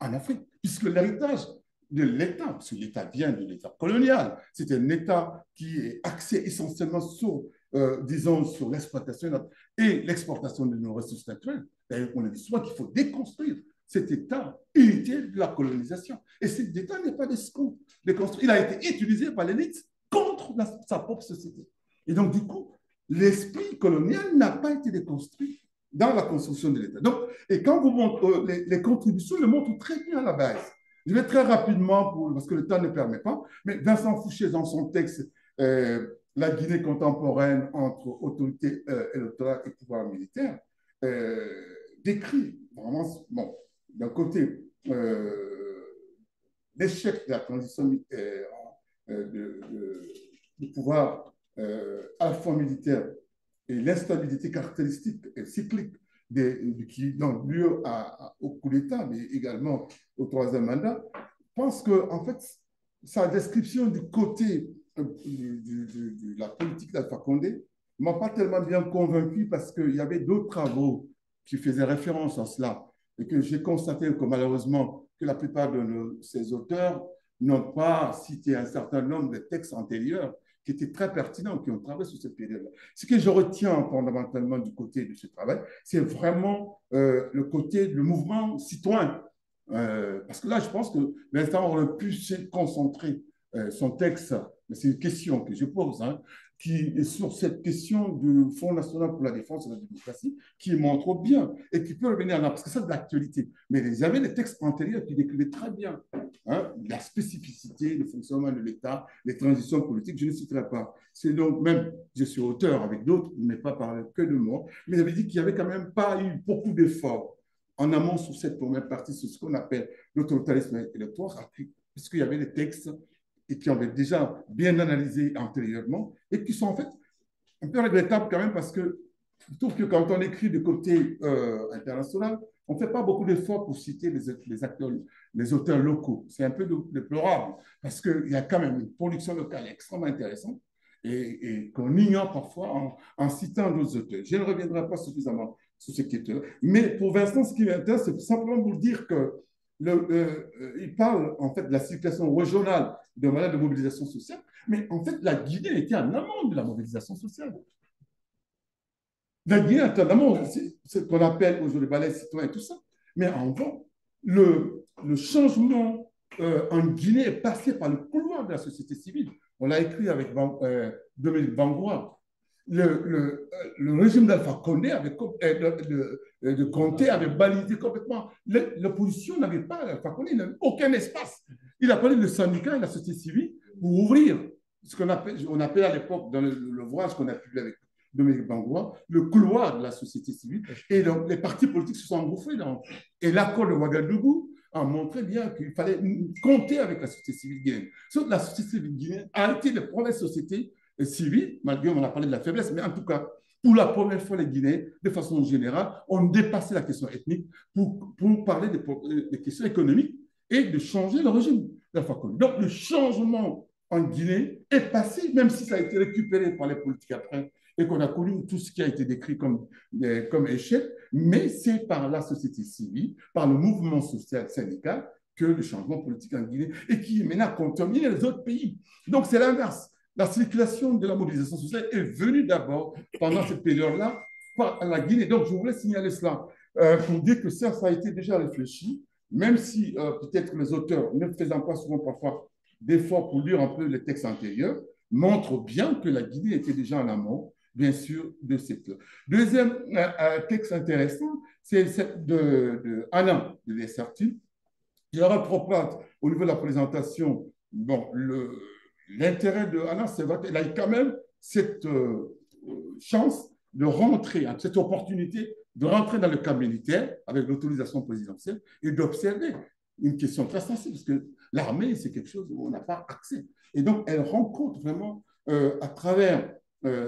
en Afrique, puisque l'héritage de l'État, parce que l'État vient de l'État colonial, c'est un État qui est axé essentiellement sur, disons, sur l'exploitation et l'exportation de nos ressources naturelles. D'ailleurs, on a dit souvent qu'il faut déconstruire cet État hérité de la colonisation. Et cet État n'est pas déconstruit. Il a été utilisé par l'élite contre sa propre société. Et donc, du coup, l'esprit colonial n'a pas été déconstruit dans la construction de l'État. Donc, et quand vous montrez les contributions, le montrent très bien à la base. Je vais très rapidement, parce que le temps ne permet pas, mais Vincent Fouché, dans son texte La Guinée contemporaine entre autorité électorale et pouvoir militaire, décrit vraiment, bon, d'un côté, l'échec de la transition du pouvoir à la fois militaire et l'instabilité caractéristique et cyclique qui donne lieu au coup d'État, mais également au troisième mandat, je pense que, en fait, sa description du côté de la politique d'Alpha Condé ne m'a pas tellement bien convaincu parce qu'il y avait d'autres travaux qui faisaient référence à cela et que j'ai constaté que malheureusement, que la plupart de ces auteurs n'ont pas cité un certain nombre de textes antérieurs qui étaient très pertinents, qui ont travaillé sur cette période-là. Ce que je retiens fondamentalement du côté de ce travail, c'est vraiment le côté du mouvement citoyen. Parce que là, je pense que Vincent aurait pu se concentrer son texte, mais c'est une question que je pose, qui est sur cette question du Fonds national pour la défense et la démocratie, qui montre bien et qui peut revenir là, parce que c'est de l'actualité. Mais il y avait des textes antérieurs qui décrivaient très bien la spécificité, le fonctionnement de l'État, les transitions politiques, je ne citerai pas. C'est donc même, je suis auteur avec d'autres, mais pas parlé que de moi, mais j'avais dit qu'il n'y avait quand même pas eu beaucoup d'efforts en amont sur cette première partie, sur ce qu'on appelle l'autoritarisme électoral, puisqu'il y avait des textes et qui avaient déjà bien analysé antérieurement et qui sont en fait un peu regrettables quand même parce que je trouve que quand on écrit du côté international, on ne fait pas beaucoup d'efforts pour citer les acteurs, les auteurs locaux. C'est un peu déplorable parce qu'il y a quand même une production locale extrêmement intéressante et qu'on ignore parfois en citant d'autres auteurs. Je ne reviendrai pas suffisamment sur ce qui est là. Mais pour Vincent, ce qui m'intéresse, c'est simplement pour dire que il parle en fait de la situation régionale de manière de mobilisation sociale, mais en fait, la Guinée était en amont de la mobilisation sociale. La Guinée est en amont, c'est ce qu'on appelle aujourd'hui le balai citoyen et tout ça. Mais en gros, le changement en Guinée est passé par le couloir de la société civile. On l'a écrit avec Dominique Bangoua. Le régime d'Alpha Condé de Conté avait balisé complètement. L'opposition n'avait pas, Alpha Condé n'avait aucun espace. Il a parlé de syndicats et de la société civile pour ouvrir ce qu'on appelait à l'époque, dans l'ouvrage qu'on a publié avec Dominique Bangoua, le couloir de la société civile. Et donc, les partis politiques se sont engouffrés dans. Et l'accord de Ouagadougou a montré bien qu'il fallait compter avec la société civile guinéenne. Sauf que la société civile guinéenne a été la première société civile, malgré on a parlé de la faiblesse, mais en tout cas, pour la première fois, les Guinéens, de façon générale, ont dépassé la question ethnique pour parler des questions économiques et de changer le régime. Donc, le changement en Guinée est passé, même si ça a été récupéré par les politiques après, et qu'on a connu tout ce qui a été décrit comme échec, mais c'est par la société civile, par le mouvement social syndical, que le changement politique en Guinée, et qui maintenant contamine les autres pays. Donc c'est l'inverse. La circulation de la mobilisation sociale est venue d'abord, pendant cette période-là, par la Guinée. Donc je voulais signaler cela pour dire que ça a été déjà réfléchi, même si peut-être les auteurs, ne faisant pas souvent parfois d'efforts pour lire un peu les textes antérieurs, montrent bien que la Guinée était déjà en amont, bien sûr, de cette. Deuxième texte intéressant, c'est celle de Anna de Dessertine. Je reprends au niveau de la présentation. Bon, l'intérêt de Anna, c'est qu'elle a quand même cette chance de rentrer, cette opportunité de rentrer dans le camp militaire avec l'autorisation présidentielle et d'observer une question très sensible, parce que l'armée, c'est quelque chose où on n'a pas accès. Et donc, elle rencontre vraiment à travers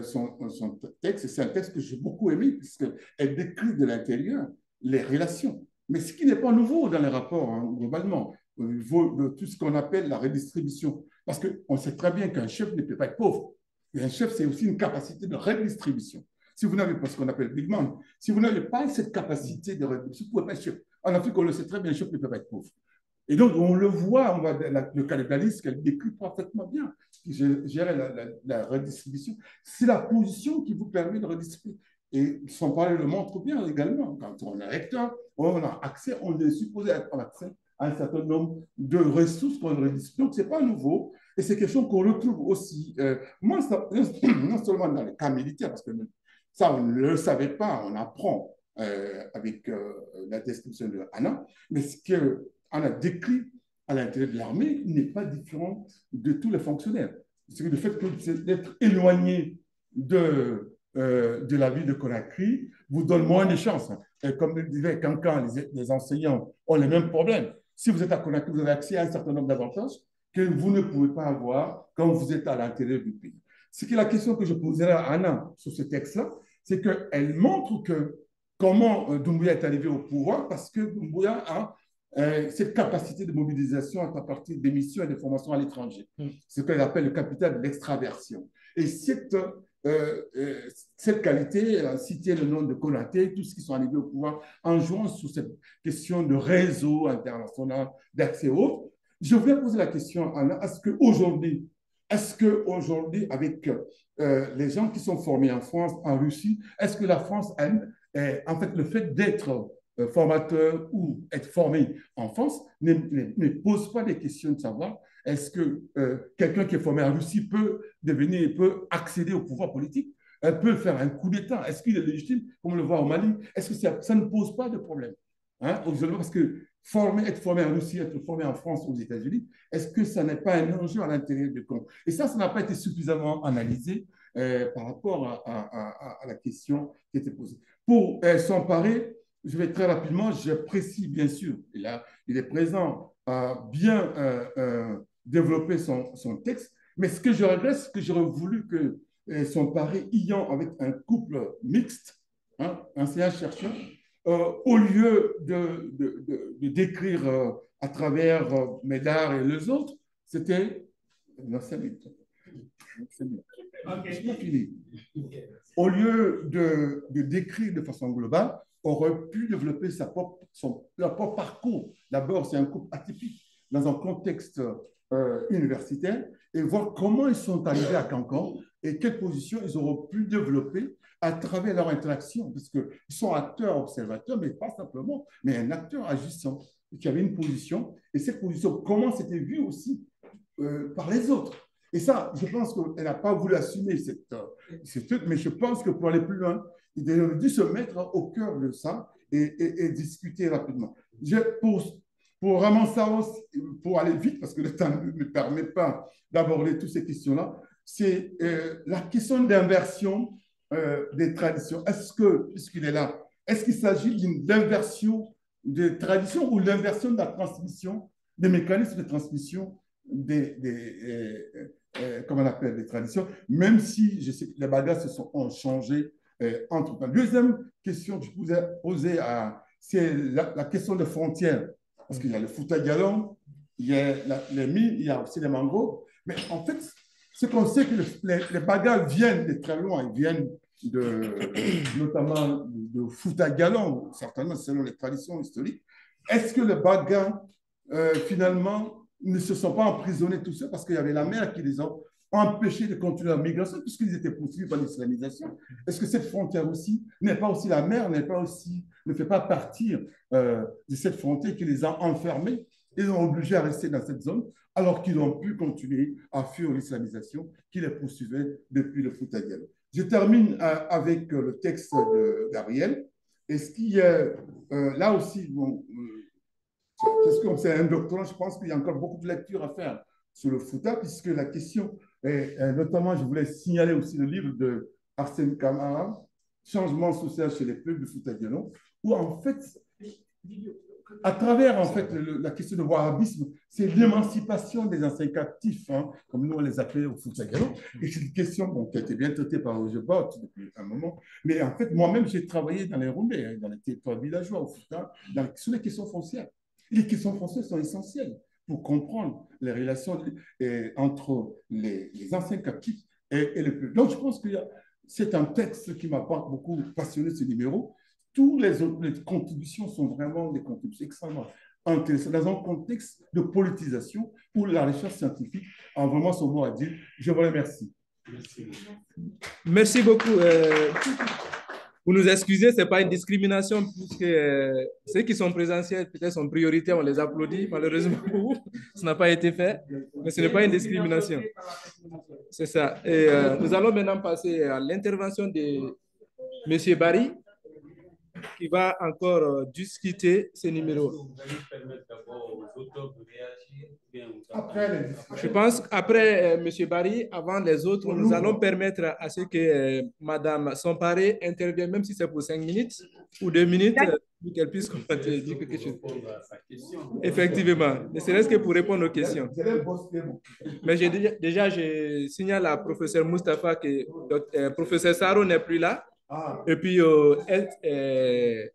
son texte, c'est un texte que j'ai beaucoup aimé, puisqu'elle décrit de l'intérieur les relations. Mais ce qui n'est pas nouveau dans les rapports, hein, globalement, au niveau de tout ce qu'on appelle la redistribution. Parce qu'on sait très bien qu'un chef ne peut pas être pauvre. Et un chef, c'est aussi une capacité de redistribution. Si vous n'avez pas ce qu'on appelle big man, si vous n'avez pas cette capacité de redistribution, vous ne pouvez pas être chef. En Afrique, on le sait très bien, un chef ne peut pas être pauvre. Et donc, on le voit, le cas de Galice, qu'elle décrit parfaitement bien. Gérer la redistribution. C'est la position qui vous permet de redistribuer. Et son parler le montre bien également. Quand on est recteur, on a accès, on est supposé avoir accès à un certain nombre de ressources qu'on redistribue. Donc, ce n'est pas nouveau. Et c'est quelque chose qu'on retrouve aussi, non seulement dans les cas militaires, parce que ça, on ne le savait pas, on apprend avec la description de Anna, mais ce qu'Anna décrit à l'intérieur de l'armée n'est pas différent de tous les fonctionnaires. C'est le fait d'être éloigné de la ville de Conakry vous donne moins de chances. Et comme le disait Cancan, les enseignants ont les mêmes problèmes. Si vous êtes à Conakry, vous avez accès à un certain nombre d'avantages que vous ne pouvez pas avoir quand vous êtes à l'intérieur du pays. Ce qui est la question que je poserai à Anna sur ce texte-là, c'est qu'elle montre que comment Doumbouya est arrivé au pouvoir, parce que Doumbouya a cette capacité de mobilisation à partir des missions et des formations à l'étranger. C'est ce qu'elle appelle le capital de l'extraversion. Et cette qualité, citer le nom de Konaté, tous ceux qui sont arrivés au pouvoir en jouant sur cette question de réseau international, d'accès au. Je voulais poser la question à Anna, est-ce qu'aujourd'hui, avec les gens qui sont formés en France, en Russie, est-ce que la France aime, en fait, le fait d'être formateur ou être formé en France ne pose pas des questions de savoir est-ce que quelqu'un qui est formé en Russie peut accéder au pouvoir politique, peut faire un coup d'État, est-ce qu'il est légitime, comme on le voit au Mali, est-ce que ça ne pose pas de problème, hein, parce que être formé en Russie, être formé en France, aux États-Unis, est-ce que ça n'est pas un enjeu à l'intérieur du camp? Et ça n'a pas été suffisamment analysé par rapport à la question qui était posée. Pour s'emparer, je vais très rapidement, j'apprécie bien sûr, il est présent, bien développer son texte. Mais ce que je regrette, c'est que j'aurais voulu que son pari ayant avec un couple mixte, hein, enseignant-chercheur, au lieu de décrire à travers Médard et les autres, c'était... Non, c'est bien. Okay. C'est pas fini. Au lieu de décrire de façon globale, aurait pu développer leur propre parcours. D'abord, c'est un couple atypique dans un contexte universitaire et voir comment ils sont arrivés à Cancun et quelle position ils auront pu développer à travers leur interaction, parce qu'ils sont acteurs, observateurs, mais pas simplement, mais un acteur agissant qui avait une position, et cette position, comment c'était vu aussi par les autres. Et ça, je pense qu'elle n'a pas voulu assumer cette truc, mais je pense que pour aller plus loin, il aurait dû se mettre au cœur de ça et discuter rapidement. Pour Ramansaros, pour aller vite, parce que le temps ne me permet pas d'aborder toutes ces questions-là, c'est la question d'inversion des traditions. Est-ce que, puisqu'il est là, est-ce qu'il s'agit d'une inversion des traditions ou l'inversion de la transmission, des mécanismes de transmission comment on appelle, des traditions, même si je sais que les bagages ont changé entre-temps. Deuxième question que je pouvais poser, c'est la question des frontières. Parce qu'il y a le Fouta Djallon, il y a les mines, il y a aussi les mangroves. Mais en fait, ce qu'on sait, que les bagages viennent de très loin, ils viennent notamment de Fouta Djallon, certainement selon les traditions historiques. Est-ce que les bagages, finalement, ne se sont pas emprisonnés tout seuls parce qu'il y avait la mer qui les a empêchés de continuer la migration puisqu'ils étaient poursuivis par l'islamisation? Est-ce que cette frontière aussi n'est pas aussi la mer, ne fait pas partir de cette frontière qui les a enfermés et les ont obligés à rester dans cette zone alors qu'ils ont pu continuer à fuir l'islamisation qui les poursuivait depuis le Fouta Djallon? Je termine avec le texte de Gabriel. Est-ce qu'il y a là aussi, bon, c'est un doctorat, je pense qu'il y a encore beaucoup de lectures à faire sur le Fouta, puisque la question, notamment, je voulais signaler aussi le livre de Arsène Camara, Changement social chez les peuples de Fouta Djallon, où en fait, à travers en fait la question de wahhabisme, c'est l'émancipation des anciens captifs, hein, comme nous on les appelait au Fouta Djallon. Et c'est une question qui a été bien traitée par Roger Bott depuis un moment. Mais en fait, moi-même, j'ai travaillé dans les Roumbés, dans les territoires villageois au Fouta, sur les questions foncières. Les questions foncières sont essentielles pour comprendre les relations entre les anciens captifs et le peuple. Donc, je pense que c'est un texte qui m'a beaucoup passionné, ce numéro. Toutes les autres contributions sont vraiment des contributions extrêmement intéressantes dans un contexte de politisation où la recherche scientifique a vraiment son mot à dire. Je vous remercie. Merci beaucoup. Vous nous excusez, ce n'est pas une discrimination, puisque ceux qui sont présentiels, peut-être sont prioritaires, on les applaudit. Malheureusement pour vous, ça n'a pas été fait, mais ce n'est pas une discrimination. C'est ça. Et nous allons maintenant passer à l'intervention de M. Barry, qui va encore discuter ce numéro. Je pense qu'après M. Barry, avant les autres, nous allons permettre à ce que Mme Somparé intervienne, même si c'est pour 5 minutes ou 2 minutes, pour qu'elle puisse commenter, dire quelque chose. Effectivement, ne serait-ce que pour répondre aux questions. Mais déjà, je signale à professeur Moustapha que professeur Saro n'est plus là. Et puis,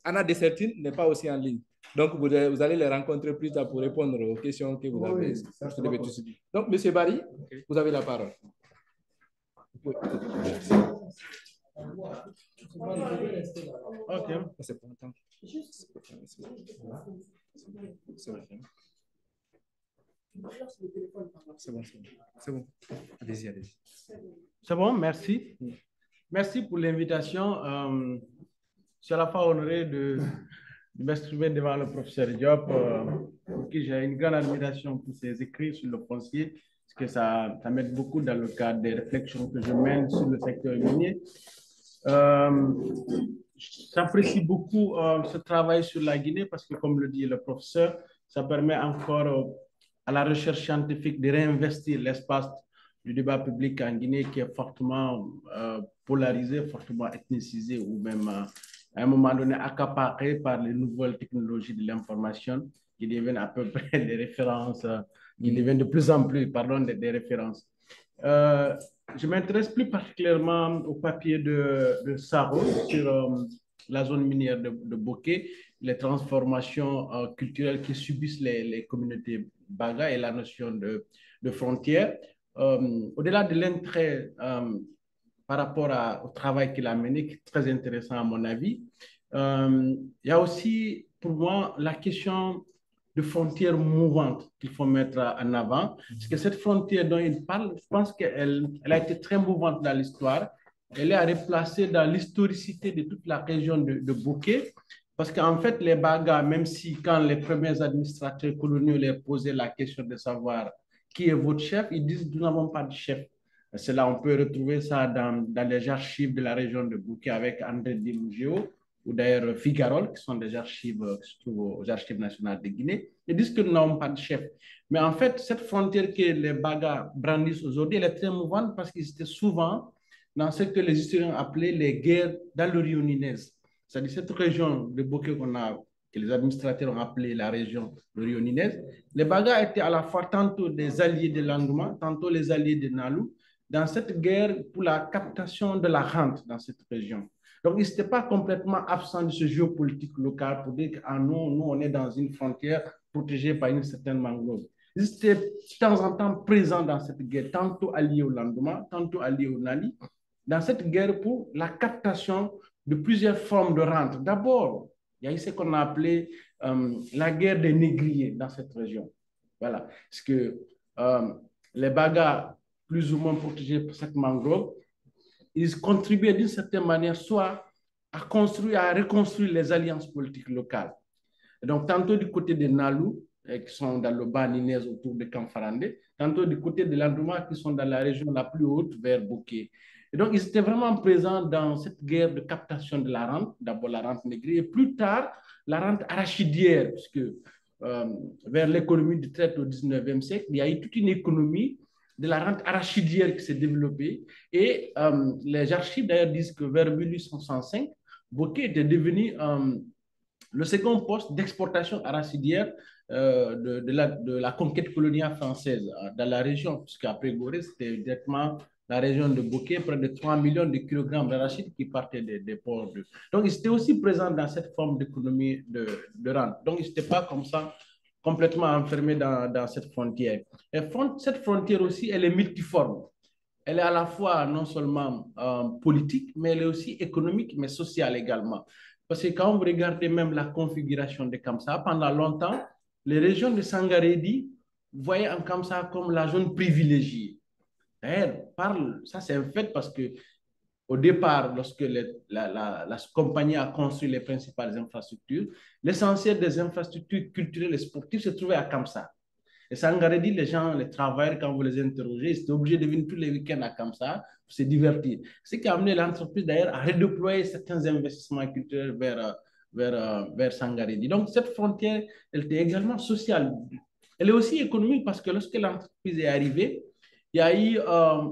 Anna Dessertine n'est pas aussi en ligne. Donc, vous allez les rencontrer plus tard pour répondre aux questions que vous avez. Donc, M. Barry, vous avez la parole. OK. C'est pas longtemps. C'est bon. C'est bon. Allez-y, allez-y. C'est bon, merci. Merci pour l'invitation. Je suis à la fois honoré de m'exprimer devant le professeur Diop, pour qui j'ai une grande admiration pour ses écrits sur le foncier, parce que ça m'aide beaucoup dans le cadre des réflexions que je mène sur le secteur minier. J'apprécie beaucoup ce travail sur la Guinée, parce que, comme le dit le professeur, ça permet encore à la recherche scientifique de réinvestir l'espace du débat public en Guinée qui est fortement polarisé, fortement ethnicisé ou même à un moment donné accaparé par les nouvelles technologies de l'information qui deviennent à peu près des références qui deviennent de plus en plus, pardon, des références. Je m'intéresse plus particulièrement au papier de Saro sur la zone minière de Bokeh, les transformations culturelles qui subissent les communautés Baga et la notion de frontière. Au-delà de l'intérêt par rapport au travail qu'il a mené, qui est très intéressant à mon avis, il y a aussi pour moi la question de frontières mouvantes qu'il faut mettre en avant. Parce que cette frontière dont il parle, je pense qu'elle a été très mouvante dans l'histoire. Elle est à replacer dans l'historicité de toute la région de Bokeh. Parce qu'en fait, les Baga, même si quand les premiers administrateurs coloniaux leur posaient la question de savoir qui est votre chef, ils disent nous n'avons pas de chef. C'est là, on peut retrouver ça dans les archives de la région de Bokeh avec André Dimugeo, ou d'ailleurs Figarol, qui sont des archives qui se trouvent aux archives nationales de Guinée, ils disent que nous n'avons pas de chef. Mais en fait, cette frontière que les Baga brandissent aujourd'hui, elle est très mouvante parce qu'ils étaient souvent dans ce que les historiens appelaient les guerres dans le Rio Ninez. C'est-à-dire cette région de Bokeh que les administrateurs ont appelé la région de Rio Ninez. Les Baga étaient à la fois tantôt des alliés de Landouma, tantôt les alliés de Nalou, dans cette guerre pour la captation de la rente dans cette région. Donc, ils n'étaient pas complètement absents de ce géopolitique local pour dire que nous, on est dans une frontière protégée par une certaine mangrove. Ils étaient de temps en temps présents dans cette guerre, tantôt alliés au Landouma, tantôt alliés au Nali, dans cette guerre pour la captation de plusieurs formes de rente. D'abord, il y a ce qu'on a appelé la guerre des négriers dans cette région. Voilà. Parce que les Baga, plus ou moins protégés par cette mangrove, ils contribuaient d'une certaine manière soit à construire, à reconstruire les alliances politiques locales. Et donc, tantôt du côté des Nalou, qui sont dans le bas Ninez autour de Kamfarande, tantôt du côté de Landouma, qui sont dans la région la plus haute vers Bokeh. Et donc, ils étaient vraiment présents dans cette guerre de captation de la rente, d'abord la rente négrière, et plus tard, la rente arachidière, puisque vers l'économie du traite au 19e siècle, il y a eu toute une économie de la rente arachidière qui s'est développée. Et les archives, d'ailleurs, disent que vers 1865, Bokeh était devenu le second poste d'exportation arachidière de la conquête coloniale française dans la région, puisqu'après Gorée, c'était directement la région de Bokeh, près de 3 millions de kilogrammes d'arachide qui partaient des ports. Donc, ils étaient aussi présents dans cette forme d'économie de rente. Donc, ils n'étaient pas comme ça complètement enfermés dans cette frontière. Et cette frontière aussi, elle est multiforme. Elle est à la fois non seulement politique, mais elle est aussi économique, mais sociale également. Parce que quand vous regardez même la configuration de Kamsa, pendant longtemps, les régions de Sangaredi voyaient en Kamsa comme la zone privilégiée. Ça c'est un fait parce que au départ, lorsque la compagnie a construit les principales infrastructures, l'essentiel des infrastructures culturelles et sportives se trouvait à Kamsa. Et Sangaredi, les gens, les travailleurs, quand vous les interrogez, ils étaient obligés de venir tous les week-ends à Kamsa pour se divertir. Ce qui a amené l'entreprise d'ailleurs à redéployer certains investissements culturels vers Sangaredi. Donc cette frontière, elle était également sociale. Elle est aussi économique parce que lorsque l'entreprise est arrivée, il y a eu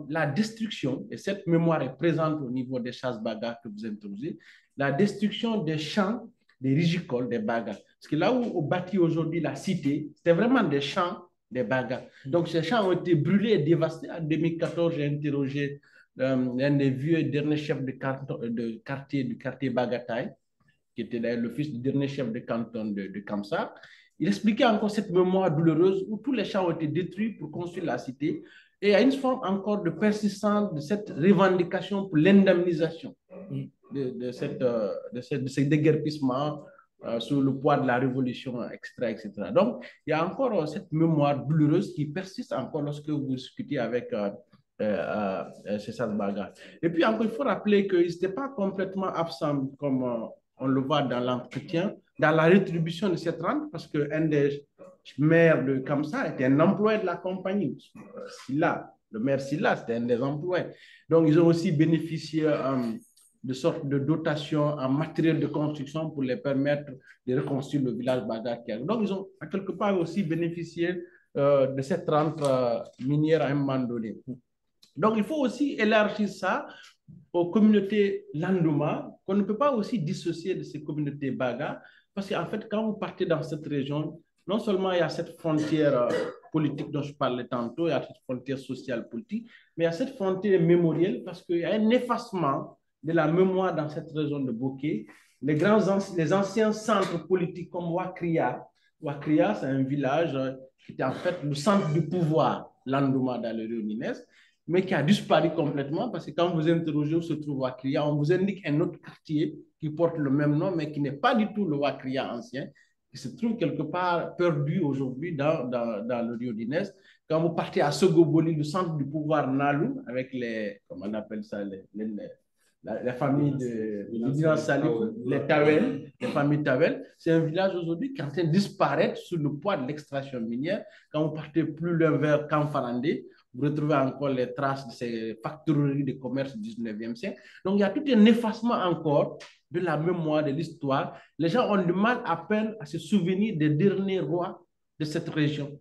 la destruction, et cette mémoire est présente au niveau des chasses Baga que vous introduisez, la destruction des champs, des rigicoles, des Baga. Parce que là où on bâtit aujourd'hui la cité, c'était vraiment des champs, des Baga. Donc ces champs ont été brûlés et dévastés. En 2014, j'ai interrogé un des vieux derniers chefs de quartier du quartier Bagataï, qui était d'ailleurs le fils du dernier chef de canton de Kamsa. Il expliquait encore cette mémoire douloureuse où tous les champs ont été détruits pour construire la cité. Et il y a une forme encore de persistance de cette revendication pour l'indemnisation de ces déguerpissements sous le poids de la révolution, etc. Donc, il y a encore cette mémoire douloureuse qui persiste encore lorsque vous discutez avec ces Baga. Et puis, encore, il faut rappeler qu'ils n'étaient pas complètement absents, comme on le voit dans l'entretien, dans la rétribution de cette rente, parce qu'un des maires de Kamsa était un employé de la compagnie. Silla, le maire Silla, c'était un des employés. Donc, ils ont aussi bénéficié de sortes de dotations en matériel de construction pour les permettre de reconstruire le village Baga. Donc, ils ont à quelque part aussi bénéficié de cette rente minière à un moment donné. Donc, il faut aussi élargir ça aux communautés Landouma, qu'on ne peut pas aussi dissocier de ces communautés Baga, parce qu'en fait, quand vous partez dans cette région, non seulement il y a cette frontière politique dont je parlais tantôt, il y a cette frontière sociale politique, mais il y a cette frontière mémorielle parce qu'il y a un effacement de la mémoire dans cette région de Bokeh. Les anciens centres politiques comme Wakria, c'est un village qui était en fait le centre du pouvoir, Landouma dans le Rio Nines, mais qui a disparu complètement parce que quand vous interrogez où se trouve Wakria, on vous indique un autre quartier qui porte le même nom, mais qui n'est pas du tout le Wakria ancien, qui se trouve quelque part perdu aujourd'hui dans le Rio Nines. Quand vous partez à Sogoboli, le centre du pouvoir Nalu, avec les, comment on appelle ça, la famille de Dina Salif, les Tawel, les familles Tawel, c'est un village aujourd'hui qui est en train de disparaître sous le poids de l'extraction minière. Quand vous partez plus loin vers Kamfarandé, vous retrouvez encore les traces de ces factoreries de commerce du 19e siècle. Donc, il y a tout un effacement encore de la mémoire, de l'histoire. Les gens ont du mal à peine à se souvenir des derniers rois de cette région.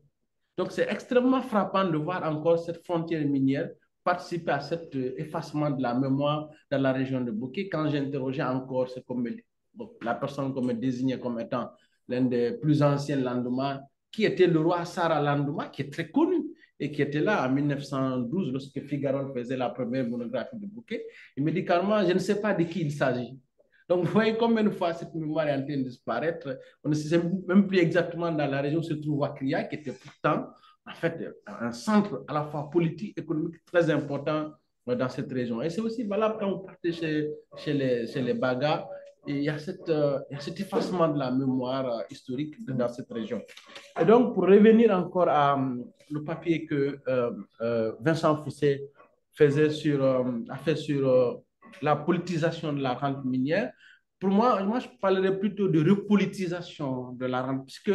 Donc, c'est extrêmement frappant de voir encore cette frontière minière participer à cet effacement de la mémoire dans la région de Bokeh. Quand j'interrogeais encore la personne qu'on me désignait comme étant l'un des plus anciens Landouma, qui était le roi Sara Landouma, qui est très connu et qui était là en 1912 lorsque Figaro faisait la première monographie de Bokeh. Il me dit carrément, je ne sais pas de qui il s'agit. Donc, vous voyez combien de fois cette mémoire est en train de disparaître. On ne sait même plus exactement dans la région où se trouve Wakria, qui était pourtant en fait un centre à la fois politique, économique très important dans cette région. Et c'est aussi valable quand vous partez chez les Baga, et il y a cet effacement de la mémoire historique dans cette région. Et donc, pour revenir encore à le papier que Vincent Fousset a fait sur la politisation de la rente minière, pour moi, je parlerais plutôt de repolitisation de la rente, puisque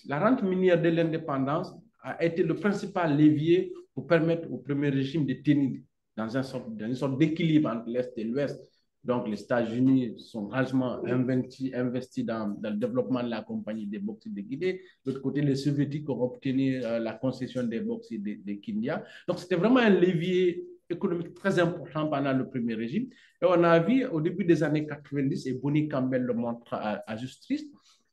la rente minière de l'indépendance a été le principal levier pour permettre au premier régime de tenir dans une sorte d'équilibre entre l'Est et l'Ouest. Donc, les États-Unis sont largement investis dans le développement de la compagnie des bauxites de Guinée. De l'autre côté, les Soviétiques ont obtenu la concession des bauxites de Kindia. Donc, c'était vraiment un levier économique très important pendant le premier régime. Et on a vu au début des années 90, et Bonnie Campbell le montre à juste triste,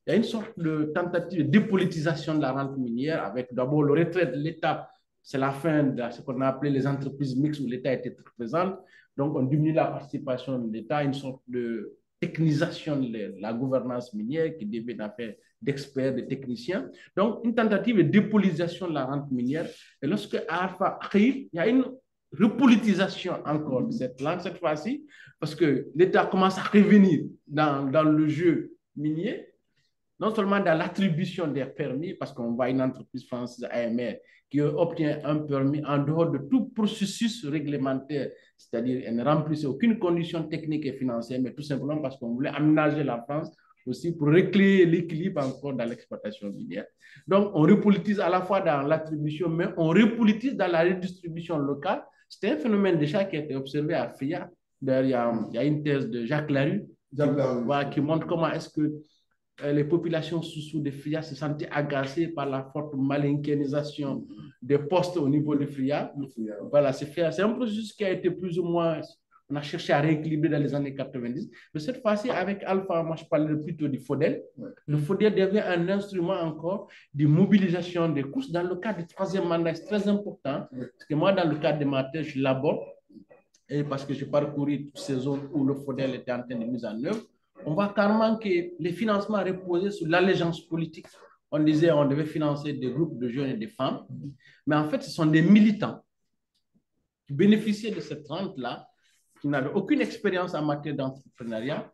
il y a une sorte de tentative de dépolitisation de la rente minière avec d'abord le retrait de l'État. C'est la fin de ce qu'on a appelé les entreprises mixtes où l'État était très présent. Donc, on diminue la participation de l'État, une sorte de technisation de la gouvernance minière qui devait faire d'experts, de techniciens. Donc, une tentative de dépolitisation de la rente minière. Et lorsque ARFA arrive, il y a une repolitisation encore de cette langue cette fois-ci, parce que l'État commence à revenir dans le jeu minier, non seulement dans l'attribution des permis, parce qu'on voit une entreprise française, AMR, qui obtient un permis en dehors de tout processus réglementaire, c'est-à-dire elle ne remplissait aucune condition technique et financière, mais tout simplement parce qu'on voulait aménager la France aussi pour recréer l'équilibre encore dans l'exploitation minière. Donc, on repolitise à la fois dans l'attribution, mais on repolitise dans la redistribution locale. C'était un phénomène déjà qui a été observé à FIA. D'ailleurs, il y a une thèse de Jacques Larue qui montre comment est-ce que les populations sous des FIA se sentaient agacées par la forte malinkénisation des postes au niveau de FIA. Voilà, c'est un processus qui a été plus ou moins, on a cherché à rééquilibrer dans les années 90. Mais cette fois-ci, avec Alpha, moi je parlais plutôt du FODEL. Le FODEL devient un instrument encore de mobilisation des courses. Dans le cadre du troisième mandat, c'est très important. Parce que moi, dans le cadre de ma thèse, je l'aborde. Et parce que j'ai parcouru toutes ces zones où le FODEL était en train de mise en œuvre. On voit carrément que les financements reposaient sur l'allégeance politique. On disait qu'on devait financer des groupes de jeunes et de femmes, mais en fait, ce sont des militants qui bénéficiaient de cette rente-là, qui n'avaient aucune expérience en matière d'entrepreneuriat.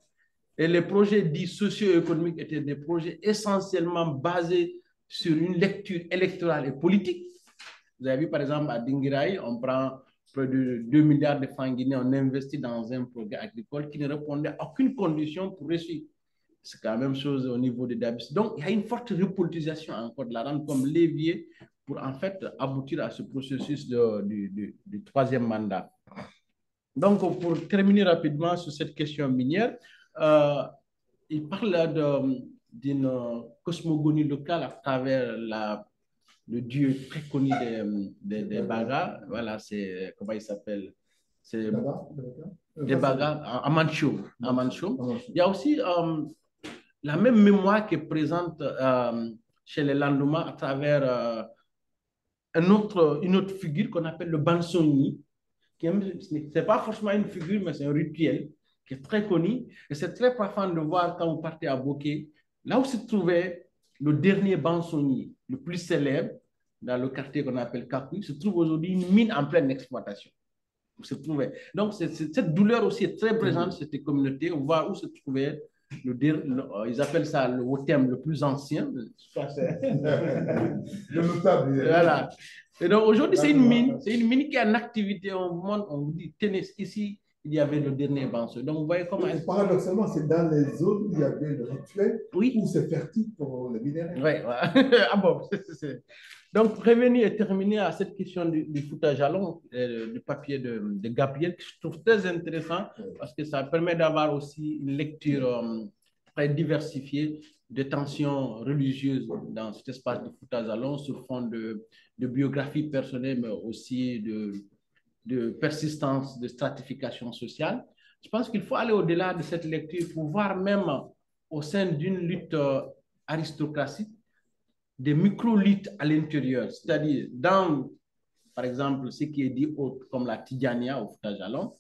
Et les projets dits socio-économiques étaient des projets essentiellement basés sur une lecture électorale et politique. Vous avez vu, par exemple, à Dinguiraï, on prend près de 2 milliards de francs guinéens, on investit dans un projet agricole qui ne répondait à aucune condition pour réussir. C'est la même chose au niveau de Dabis. Donc, il y a une forte repolitisation encore de la rente comme levier pour en fait aboutir à ce processus du troisième mandat. Donc, pour terminer rapidement sur cette question minière, il parle d'une cosmogonie locale à travers le dieu très connu des Baga. Voilà, c'est, comment il s'appelle? C'est des Baga, Amancho. Il y a aussi la même mémoire qui est présente chez les Landouma à travers une autre figure qu'on appelle le Bansoni, ce n'est pas forcément une figure, mais c'est un rituel qui est très connu. Et c'est très parfait de voir quand vous partez à Bokeh, là où se trouvait le dernier Bansoni, le plus célèbre, dans le quartier qu'on appelle Kakou, se trouve aujourd'hui une mine en pleine exploitation. Se trouvait. Donc, cette douleur aussi est très présente, cette communauté. On voit où se trouvait ils appellent ça le terme le plus ancien. Le notable. Voilà. Et donc, aujourd'hui, c'est une mine qui est en activité. On dit, tenez, ici, il y avait le dernier Banso. Donc, vous voyez comment... Paradoxalement, c'est dans les zones où il y avait le rituel, où c'est fertile pour le minéral. Oui, voilà. Ah bon, Donc, revenir et terminer à cette question du Fouta Jalon, du papier de Gabriel, que je trouve très intéressant parce que ça permet d'avoir aussi une lecture très diversifiée de tensions religieuses dans cet espace de Fouta Jalon sur fond de biographie personnelle, mais aussi de persistance, de stratification sociale. Je pense qu'il faut aller au-delà de cette lecture pour voir même au sein d'une lutte aristocratique, des micro-luttes à l'intérieur, c'est-à-dire dans, par exemple, ce qui est dit comme la Tidjania au Fouta Jalon,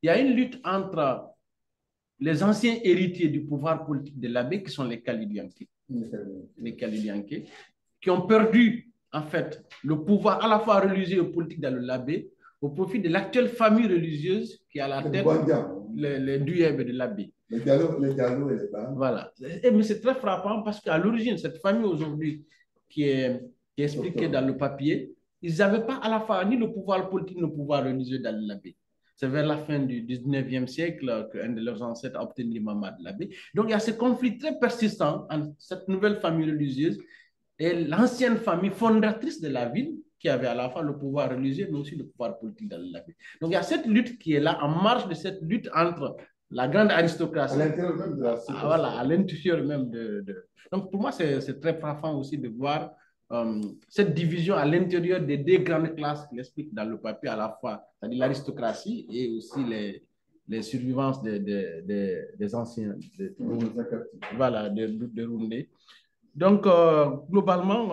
il y a une lutte entre les anciens héritiers du pouvoir politique de l'abbé, qui sont les Kalidianké, qui ont perdu, en fait, le pouvoir à la fois religieux et politique dans l'abbé, au profit de l'actuelle famille religieuse qui est à la tête, les Duyeb de l'abbé. Les Diallo et les Ban. Voilà. Mais c'est très frappant parce qu'à l'origine, cette famille aujourd'hui qui est expliquée dans le papier, ils n'avaient pas à la fois ni le pouvoir politique ni le pouvoir religieux dans l'abbé. C'est vers la fin du 19e siècle qu'un de leurs ancêtres a obtenu l'imamat de l'abbé. Donc, il y a ce conflit très persistant entre cette nouvelle famille religieuse et l'ancienne famille fondatrice de la ville, qui avait à la fois le pouvoir religieux, mais aussi le pouvoir politique dans l'abbé. Donc, il y a cette lutte qui est là, en marge de cette lutte entre la grande aristocratie. À l'intérieur même de la société. Voilà, à l'intérieur même Donc, pour moi, c'est très frappant aussi de voir cette division à l'intérieur des deux grandes classes qu'il explique dans le papier, à la fois, c'est-à-dire l'aristocratie et aussi les survivances des anciens, voilà, de Roundé. Donc, globalement,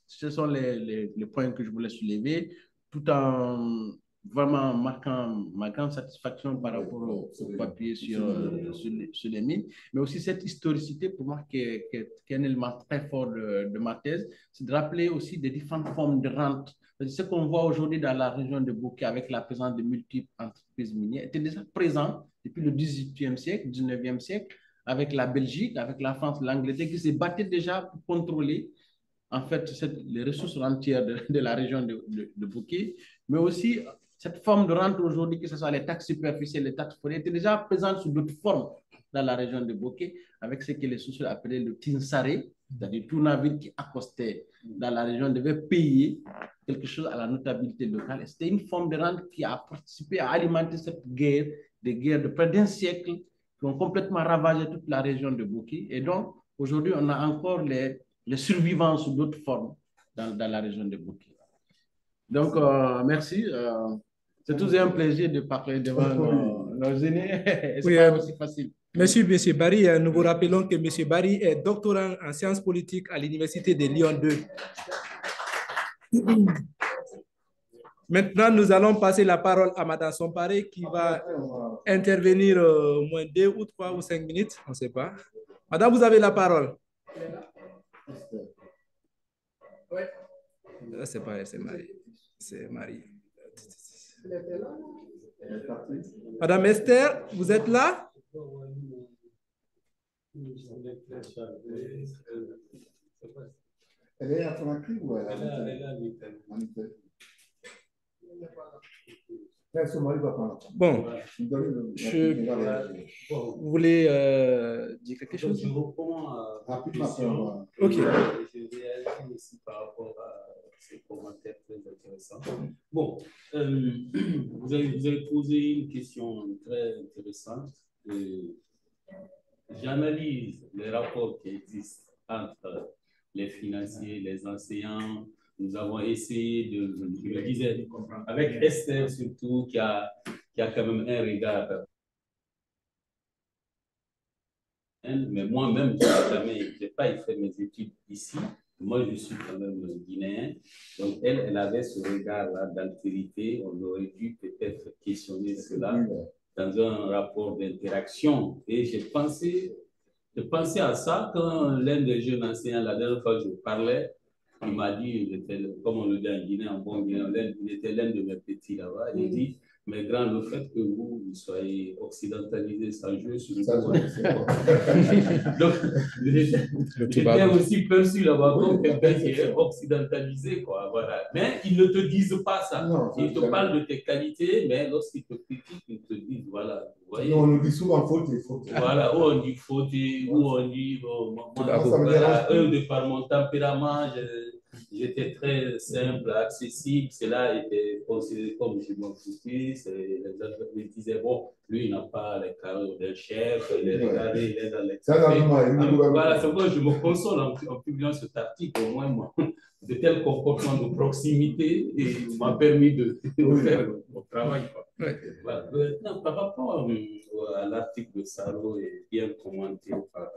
ce sont les points que je voulais soulever, tout en vraiment marquant ma grande satisfaction par rapport au papier sur les mines, mais aussi cette historicité pour moi qui est un élément très fort de ma thèse, c'est de rappeler aussi des différentes formes de rente. Ce qu'on voit aujourd'hui dans la région de Bokeh avec la présence de multiples entreprises minières était déjà présent depuis le 18e siècle, 19e siècle, avec la Belgique, avec la France, l'Angleterre, qui se battaient déjà pour contrôler en fait les ressources rentières de la région de Bokeh, mais aussi cette forme de rente aujourd'hui, que ce soit les taxes superficielles, les taxes forestières, étaient déjà présentes sous d'autres formes dans la région de Bokeh, avec ce que les sociaux appelaient le tinsaré, c'est-à-dire tout navire qui accostait dans la région devait payer quelque chose à la notabilité locale. C'était une forme de rente qui a participé à alimenter cette guerre, des guerres de près d'un siècle qui ont complètement ravagé toute la région de Bokeh. Et donc, aujourd'hui, on a encore les survivants sous d'autres formes dans la région de Bokeh. Donc, merci. C'est toujours un plaisir de parler devant nos aînés. C'est pas aussi facile. Monsieur Barry, nous vous rappelons que M. Barry est doctorant en sciences politiques à l'Université de Lyon 2. Maintenant, nous allons passer la parole à Mme Somparé qui va intervenir au moins 2 ou 3 ou 5 minutes, on ne sait pas. Madame, vous avez la parole. C'est pas elle, c'est Marie. C'est Marie. Madame Esther, vous êtes là? Elle est à Conakry ou elle est à Bon, vous voulez dire quelque chose? Je reprends rapidement. Ok. Je réagis aussi par rapport à ces commentaires très intéressants. Bon, vous avez posé une question très intéressante. J'analyse les rapports qui existent entre les financiers, les enseignants. Nous avons essayé je le disais, avec Esther surtout, qui a quand même un regard. Mais moi-même, je n'ai pas fait mes études ici. Moi, je suis quand même guinéen. Donc, elle avait ce regard-là d'altérité. On aurait dû peut-être questionner cela dans un rapport d'interaction. Et j'ai pensé à ça quand l'un des jeunes enseignants, la dernière fois que je parlais, il m'a dit, comme on le dit en Guinée, en bon Guinéen, il était l'un de mes petits là-bas. Il dit, mais grand, le fait que vous soyez occidentalisé sans jeu sur le Donc, j'étais aussi perçu là-bas comme quelqu'un qui est occidentalisé, quoi. Voilà. Mais ils ne te disent pas ça. Ils te parlent de tes qualités, mais lorsqu'ils te critiquent, ils te disent, voilà. Vous voyez, on nous dit souvent faute et faute. Voilà, où on dit faute, où on dit, de par mon tempérament, j'étais très simple, accessible, cela était considéré comme je m'en foutais. Les autres me disaient, bon, lui, il n'a pas les carreaux d'un chef, il est regardé, il est dans les voilà, c'est pourquoi je me console en publiant cet article, au moins, moi, de tel comportement de proximité et m'a permis de faire mon travail. Voilà. Maintenant, par rapport à l'article de Saro et bien commenté par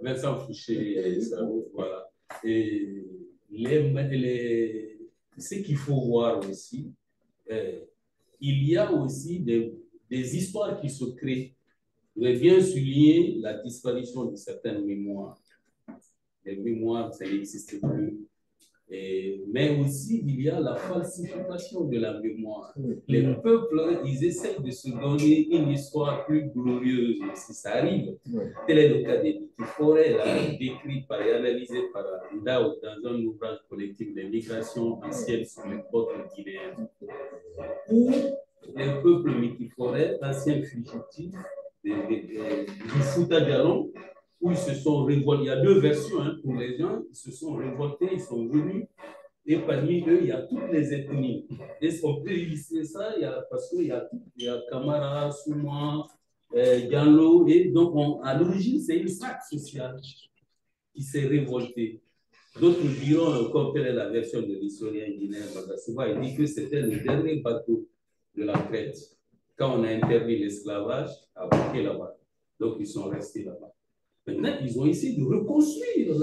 Vincent Fouché et Saro, voilà. Et ce qu'il faut voir aussi, il y a aussi des histoires qui se créent. Je vais bien souligner la disparition de certaines mémoires. Les mémoires, ça n'existe plus. Mais aussi, il y a la falsification de la mémoire. Les peuples, ils essayent de se donner une histoire plus glorieuse, si ça arrive. Tel est le cas des Forêts, décrit et analysé par Ndao dans un ouvrage collectif des migrations anciennes sur les côtes guinéennes, où les peuples Mitiforais, anciens fugitifs du Fouta Djallon, où ils se sont révoltés. Il y a deux versions pour les gens. Ils se sont révoltés, ils sont venus. Et parmi eux, il y a toutes les ethnies. Et on peut illustrer ça parce qu'il y a Kamara, Souma, Diallo. Et donc, à l'origine, c'est une strate sociale qui s'est révoltée. D'autres diront, comme telle est la version de l'historien guinéen Bagasouba, il dit que c'était le dernier bateau de la traite. Quand on a interdit l'esclavage, à Bouquet là-bas. Donc, ils sont restés là-bas. Maintenant, ils ont essayé de reconstruire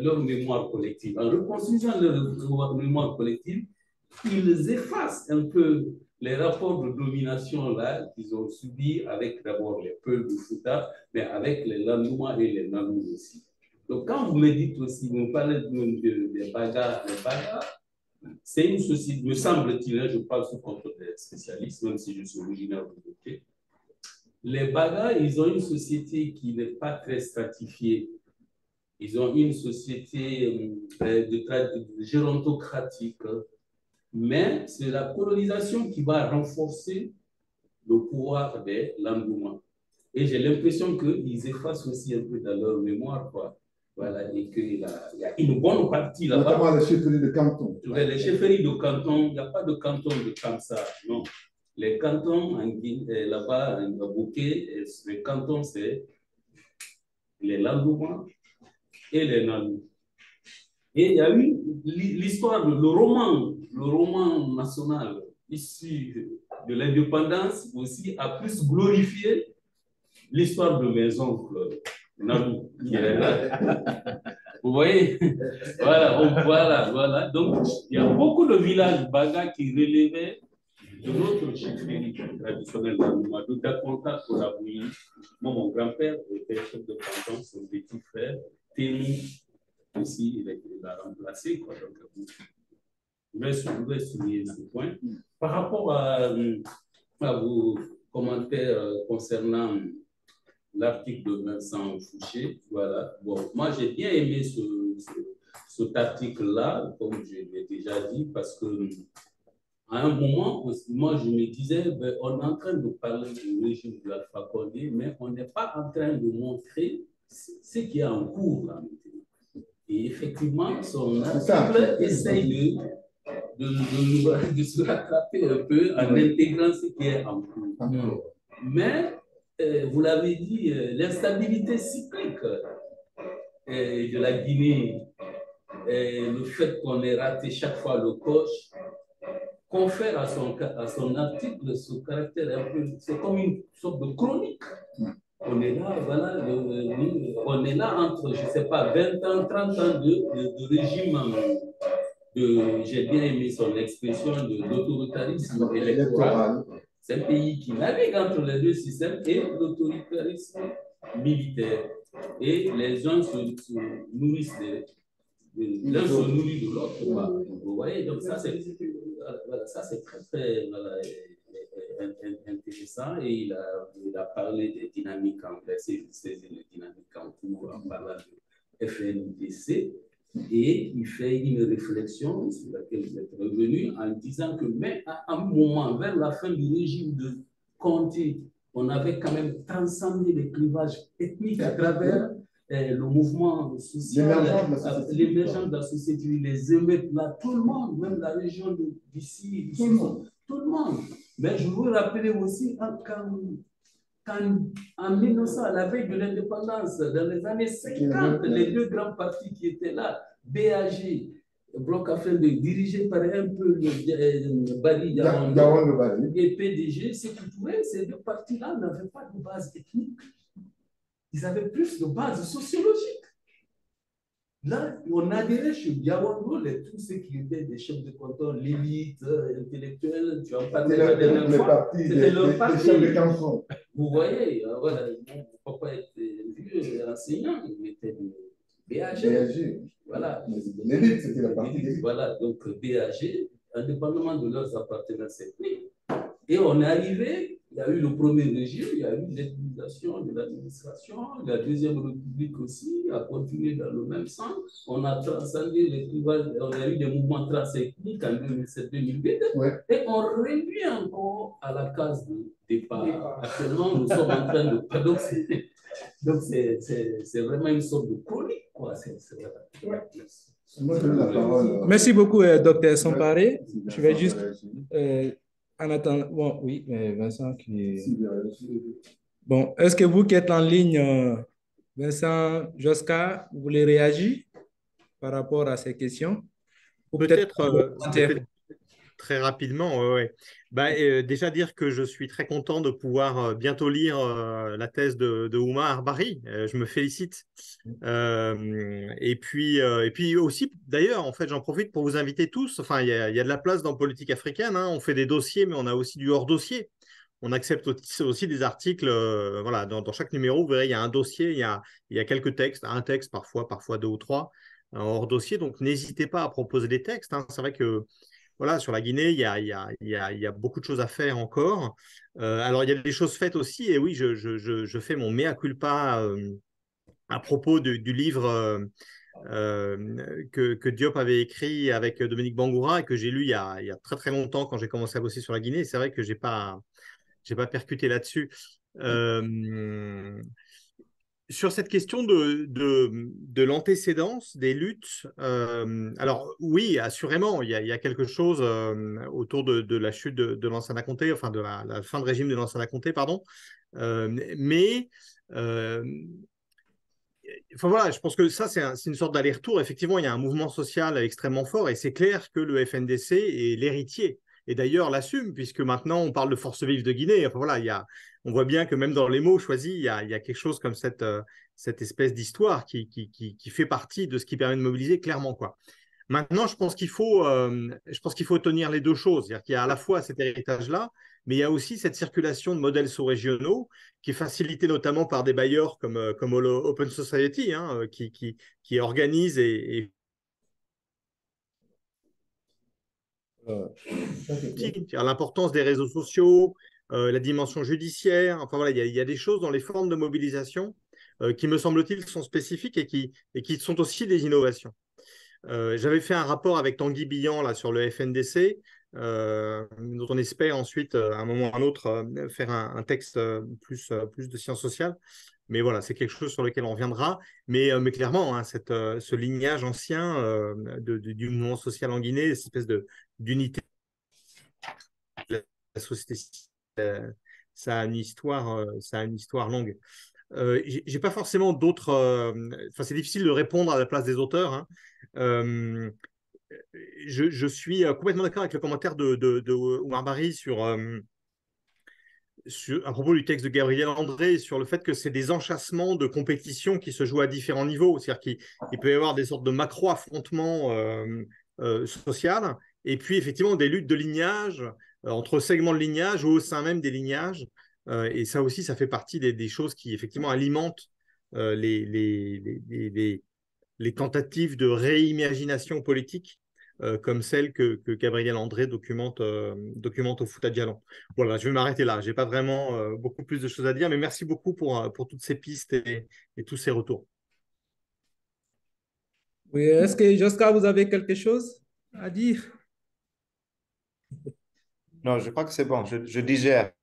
leur mémoire collective. En reconstruisant leur mémoire collective, ils effacent un peu les rapports de domination là qu'ils ont subis avec d'abord les peuples du Fouta, mais avec les Landouma et les Nalou aussi. Donc, quand vous me dites aussi, vous me parlez des Bagas, c'est une société, me semble-t-il, je parle sous contrôle des spécialistes, même si je suis originaire de côté. Les Bagas, ils ont une société qui n'est pas très stratifiée. Ils ont une société gérontocratique. Mais c'est la colonisation qui va renforcer le pouvoir des Landouma. Et j'ai l'impression qu'ils effacent aussi un peu dans leur mémoire, quoi. Voilà, et qu'il y a une bonne partie là-bas. Notamment les chefferies de canton. Les chefferies de canton, il n'y a pas de canton de Kamsa, non. Les cantons, là-bas, à Bouquet, les cantons, c'est les Landouma et les Nalou. Et il y a eu l'histoire, le roman national issu de l'indépendance aussi a plus glorifié l'histoire de mes oncles Nalou, qui est là. Vous voyez? Voilà. Donc, il y a beaucoup de villages Baga qui relevaient de notre chefferie traditionnelle de Dakonta pour la Bouillie. Moi, mon grand-père était chef de canton, son petit frère, Témi, aussi, il a remplacé. Quoi. Donc, je vais souligner ce point. Par rapport à vos commentaires concernant l'article de Vincent Fouché, voilà. Bon, moi, j'ai bien aimé cet article-là, comme je l'ai déjà dit, parce que à un moment, moi, je me disais, ben, on est en train de parler du régime de l'Alpha Condé, mais on n'est pas en train de montrer ce qui est en cours là maintenant. Et effectivement, son article essaye de se rattraper un peu en intégrant ce qui est en cours. Mais, vous l'avez dit, l'instabilité cyclique de la Guinée, le fait qu'on ait raté chaque fois le coche, confère à son article ce caractère un peu, c'est comme une sorte de chronique On est là, voilà, on est là entre, je ne sais pas, 20 ans, 30 ans de régime, j'ai bien aimé son expression de l'autoritarisme électoral. C'est un pays qui navigue entre les deux systèmes et l'autoritarisme militaire. Et les gens se nourrissent l'un se nourrit de l'autre. Vous voyez, donc ça c'est très, très intéressant. Et il a parlé des dynamiques en les dynamiques en cours en parlant de FNDC. Et il fait une réflexion sur laquelle vous êtes revenu en disant que même à un moment, vers la fin du régime de Conté, on avait quand même transcendé les clivages ethniques à travers le mouvement social, l'émergence de la société, les émeutes, là, tout le monde, même la région d'ici, tout le monde. Mais je veux rappeler aussi en 1900, à la veille de l'indépendance, dans les années 50, les deux grands partis qui étaient là, BAG, Bloc Africain dirigé par un peu le Bali Yaoundé et PDG, Sékou Touré, ces deux partis-là n'avaient pas de base ethnique. Ils avaient plus de base sociologique. Là, on adhérait chez Yaoundé, tous ceux qui étaient des chefs de canton, l'élite intellectuelle, tu en parlais la dernière fois. C'était leur parti. Vous voyez, voilà, mon papa était vieux enseignant, il était de BAG. Voilà. L'élite, c'était la partie d'élite. Voilà, donc BAG, indépendamment de leurs appartenances ethniques. Et on est arrivé, il y a eu le premier régime, il y a eu l'utilisation de l'administration, la deuxième république aussi a continué dans le même sens. On a transcendé les clivages, on a eu des mouvements transethniques en 2007-2008, et on revient encore à la case de départ. Actuellement, nous sommes en train de paradoxer. Donc, c'est vraiment une sorte de chronique, quoi. Merci beaucoup, docteur Samparé. Je vais juste... en attendant, bon, oui, Vincent qui... Bon, est-ce que vous qui êtes en ligne, Vincent Josca, vous voulez réagir par rapport à ces questions? Peut-être très rapidement, ouais. Déjà dire que je suis très content de pouvoir bientôt lire la thèse de Oumar Arbari. Je me félicite. Et puis aussi, d'ailleurs, en fait, j'en profite pour vous inviter tous. Enfin, il y a de la place dans Politique africaine. Hein. On fait des dossiers, mais on a aussi du hors-dossier. On accepte aussi des articles. Voilà, dans chaque numéro, vous verrez, il y a un dossier, il y a quelques textes, un texte parfois deux ou trois, hors dossier. Donc, n'hésitez pas à proposer des textes. Hein. C'est vrai que voilà, sur la Guinée, il y a beaucoup de choses à faire encore. Alors, il y a des choses faites aussi. Et oui, je fais mon mea culpa à propos du livre que Diop avait écrit avec Dominique Bangoura et que j'ai lu il y a très, très longtemps quand j'ai commencé à bosser sur la Guinée. C'est vrai que je n'ai pas percuté là-dessus. Sur cette question de l'antécédence des luttes, alors oui, assurément, il y a quelque chose autour de la chute de Lansana Conté, enfin de la fin de régime de Lansana Conté, pardon. Mais enfin voilà, je pense que ça, c'est une sorte d'aller-retour. Effectivement, il y a un mouvement social extrêmement fort et c'est clair que le FNDC est l'héritier. Et d'ailleurs, l'assume, puisque maintenant, on parle de force vive de Guinée. Enfin voilà, on voit bien que même dans les mots choisis, il y a quelque chose comme cette espèce d'histoire qui fait partie de ce qui permet de mobiliser clairement, quoi. Maintenant, je pense qu'il faut tenir les deux choses. C'est-à-dire qu'il y a à la fois cet héritage-là, mais il y a aussi cette circulation de modèles sous-régionaux qui est facilitée notamment par des bailleurs comme Open Society, hein, qui organise et l'importance des réseaux sociaux, la dimension judiciaire. Enfin voilà, il y a des choses dans les formes de mobilisation qui, me semble-t-il, sont spécifiques et qui sont aussi des innovations. J'avais fait un rapport avec Tanguy Billan là, sur le FNDC, dont on espère ensuite, à un moment ou à un autre, faire un texte plus de sciences sociales. Mais voilà, c'est quelque chose sur lequel on reviendra. Mais clairement, hein, ce lignage ancien du mouvement social en Guinée, cette espèce d'unité de la société, ça a une histoire longue. J'ai pas forcément d'autres. Enfin, c'est difficile de répondre à la place des auteurs. Hein. Je suis complètement d'accord avec le commentaire de Oumar Arbari sur à propos du texte de Gabriel André, sur le fait que c'est des enchâssements de compétition qui se jouent à différents niveaux. C'est-à-dire qu'il peut y avoir des sortes de macro-affrontements sociaux, et puis effectivement des luttes de lignage entre segments de lignage ou au sein même des lignages. Et ça aussi, ça fait partie des choses qui effectivement alimentent les tentatives de réimagination politique comme celle que Gabriel André documente au Fouta Djallon. Voilà, je vais m'arrêter là. Je n'ai pas vraiment beaucoup plus de choses à dire, mais merci beaucoup pour toutes ces pistes et tous ces retours. Oui, est-ce que Josca, vous avez quelque chose à dire? Non, je crois que c'est bon, je digère.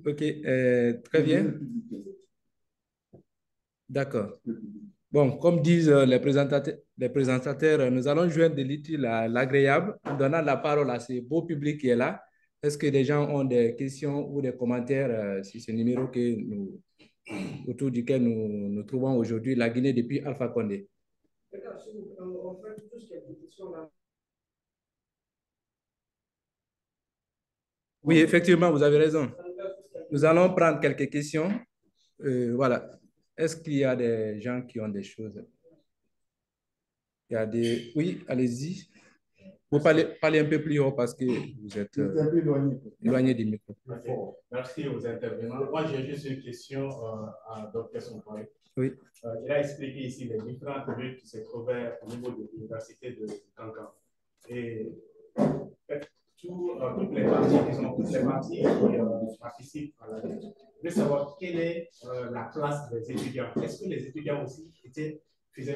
Ok, très bien. D'accord. Bon, comme disent les présentateurs, nous allons joindre de l'utile à l'agréable en donnant la parole à ce beau public qui est là. Est-ce que les gens ont des questions ou des commentaires sur ce numéro autour duquel nous nous trouvons aujourd'hui, la Guinée depuis Alpha Condé? Oui, effectivement, vous avez raison. Nous allons prendre quelques questions. Voilà. Est-ce qu'il y a des gens qui ont des choses? Il y a des... Oui, allez-y. Vous parlez un peu plus haut parce que vous êtes éloigné du micro. Merci aux intervenants. Moi, j'ai juste une question à Dr. Sompari. Oui. Il a expliqué ici les différentes luttes qui se trouvaient au niveau de l'université de Cancan. Et toutes les parties qui participent à la lutte. Je veux savoir quelle est la place des étudiants. Est-ce que les étudiants aussi faisaient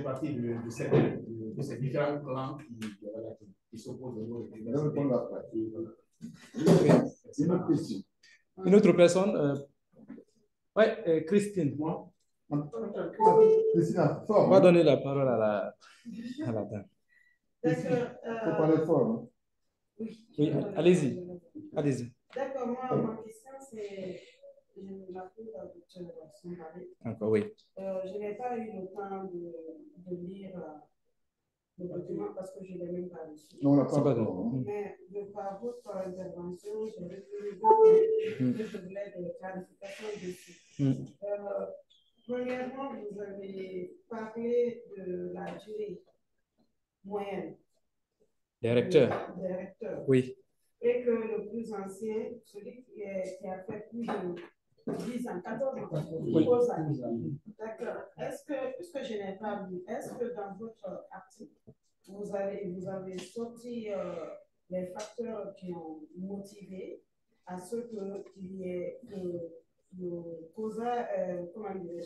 partie de ces différents clans qui s'opposent au niveau de l'université? Une autre personne? Oui, Christine. Moi. On va donner la parole à la dame. Il faut parler fort. Oui, allez-y. Allez-y. D'accord, moi, ma question, c'est, je m'appelle Dr. Sompari. Encore, oui. Je n'ai pas eu le temps de lire le document parce que je ne l'ai même pas reçu. Non, on n'a pas encore. Mais par votre intervention, j'ai retenu deux points que je voulais des clarifications dessus. Premièrement, vous avez parlé de la durée moyenne des recteurs. Oui. Et que le plus ancien, celui qui a fait plus de 10 ans, 14 ans, oui. D'accord. Est-ce que je n'ai pas vu, est-ce que dans votre article, vous avez sorti les facteurs qui ont motivé à ce qu'il y ait le COSA, comment dire,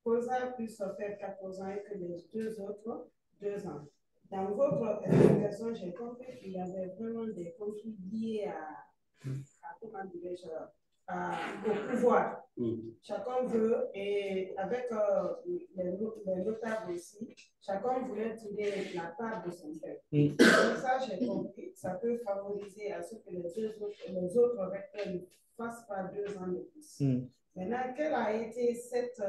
COSA puisse faire 14 ans et que les deux autres, 2 ans. Dans votre explication, j'ai compris qu'il y avait vraiment des conflits liés comment dirais-je, au pouvoir. Chacun veut, et avec les notables aussi, chacun voulait tirer la part de son père. Donc ça, j'ai compris, ça peut favoriser à ce que les autres recteurs ne fassent pas 2 ans de plus. Maintenant, quelle a été cette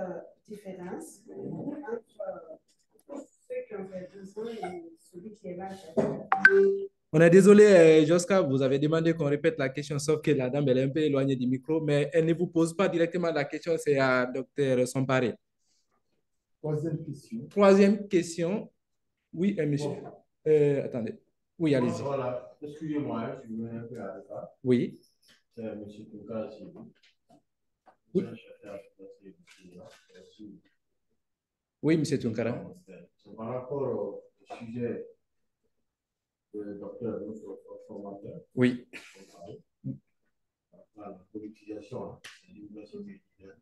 différence entre ceux qui ont fait 2 ans et celui qui est là? On est désolé, Josca, vous avez demandé qu'on répète la question, sauf que la dame elle est un peu éloignée du micro, mais elle ne vous pose pas directement la question, c'est à Dr. Sompari. Troisième question. Troisième question. Oui, monsieur. Attendez. Oui, allez-y. Voilà, excusez-moi, je me mets un peu à l'écart. Oui. C'est M. Touka. Oui. Oui, M. Tunkara. Par rapport au sujet de docteur, notre formateur. Oui. La politisation, c'est l'université militaire.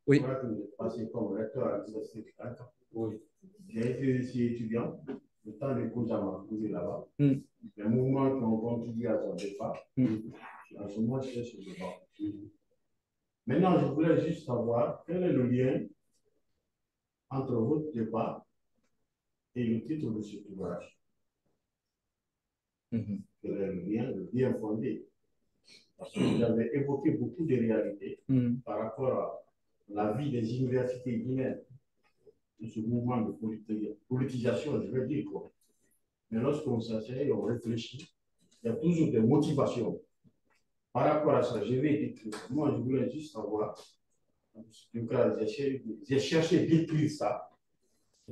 Oui. Je crois que vous êtes passé comme recteur à l'université de Cancan. Oui. J'ai été ici étudiant, le temps de Kojama, vous êtes là-bas. Les mouvements qui ont contribué à son départ, en ce moment, c'est ce débat. Maintenant, je voulais juste savoir quel est le lien entre votre départ et le titre de cet ouvrage. Quel est le lien, le bien fondé? Parce que vous avez évoqué beaucoup de réalités par rapport à la vie des universités guinéennes, de ce mouvement de politisation, je veux dire quoi. Mais lorsqu'on s'assied et on réfléchit, il y a toujours des motivations. Par rapport à ça, je vais décrire. Moi, je voulais juste savoir, j'ai cherché à décrire ça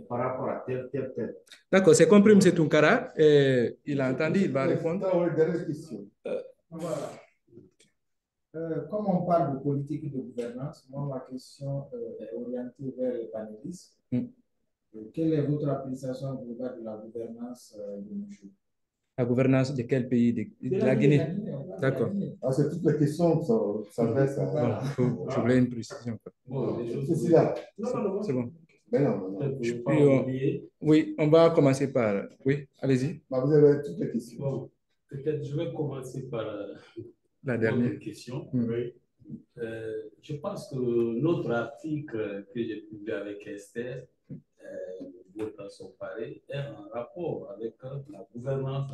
par rapport à tel. D'accord, c'est compris, M. Tunkara. Il a entendu, il va répondre. Dernière question. Voilà. Comme on parle de politique de gouvernance, moi, ma question est orientée vers les panélistes. Quelle est votre appréciation globale de la gouvernance de nos jours? La gouvernance de quel pays? De la Guinée. D'accord. Ah, c'est toutes les questions qui s'adressent à... Je voulais une précision. C'est là. C'est bon. Mais non. Oui, on va commencer par... Oui, allez-y. Vous avez toutes les questions. Bon, peut-être je vais commencer par la dernière question. Oui. Je pense que notre article que j'ai publié avec Esther, votre son pareil, est en rapport avec la gouvernance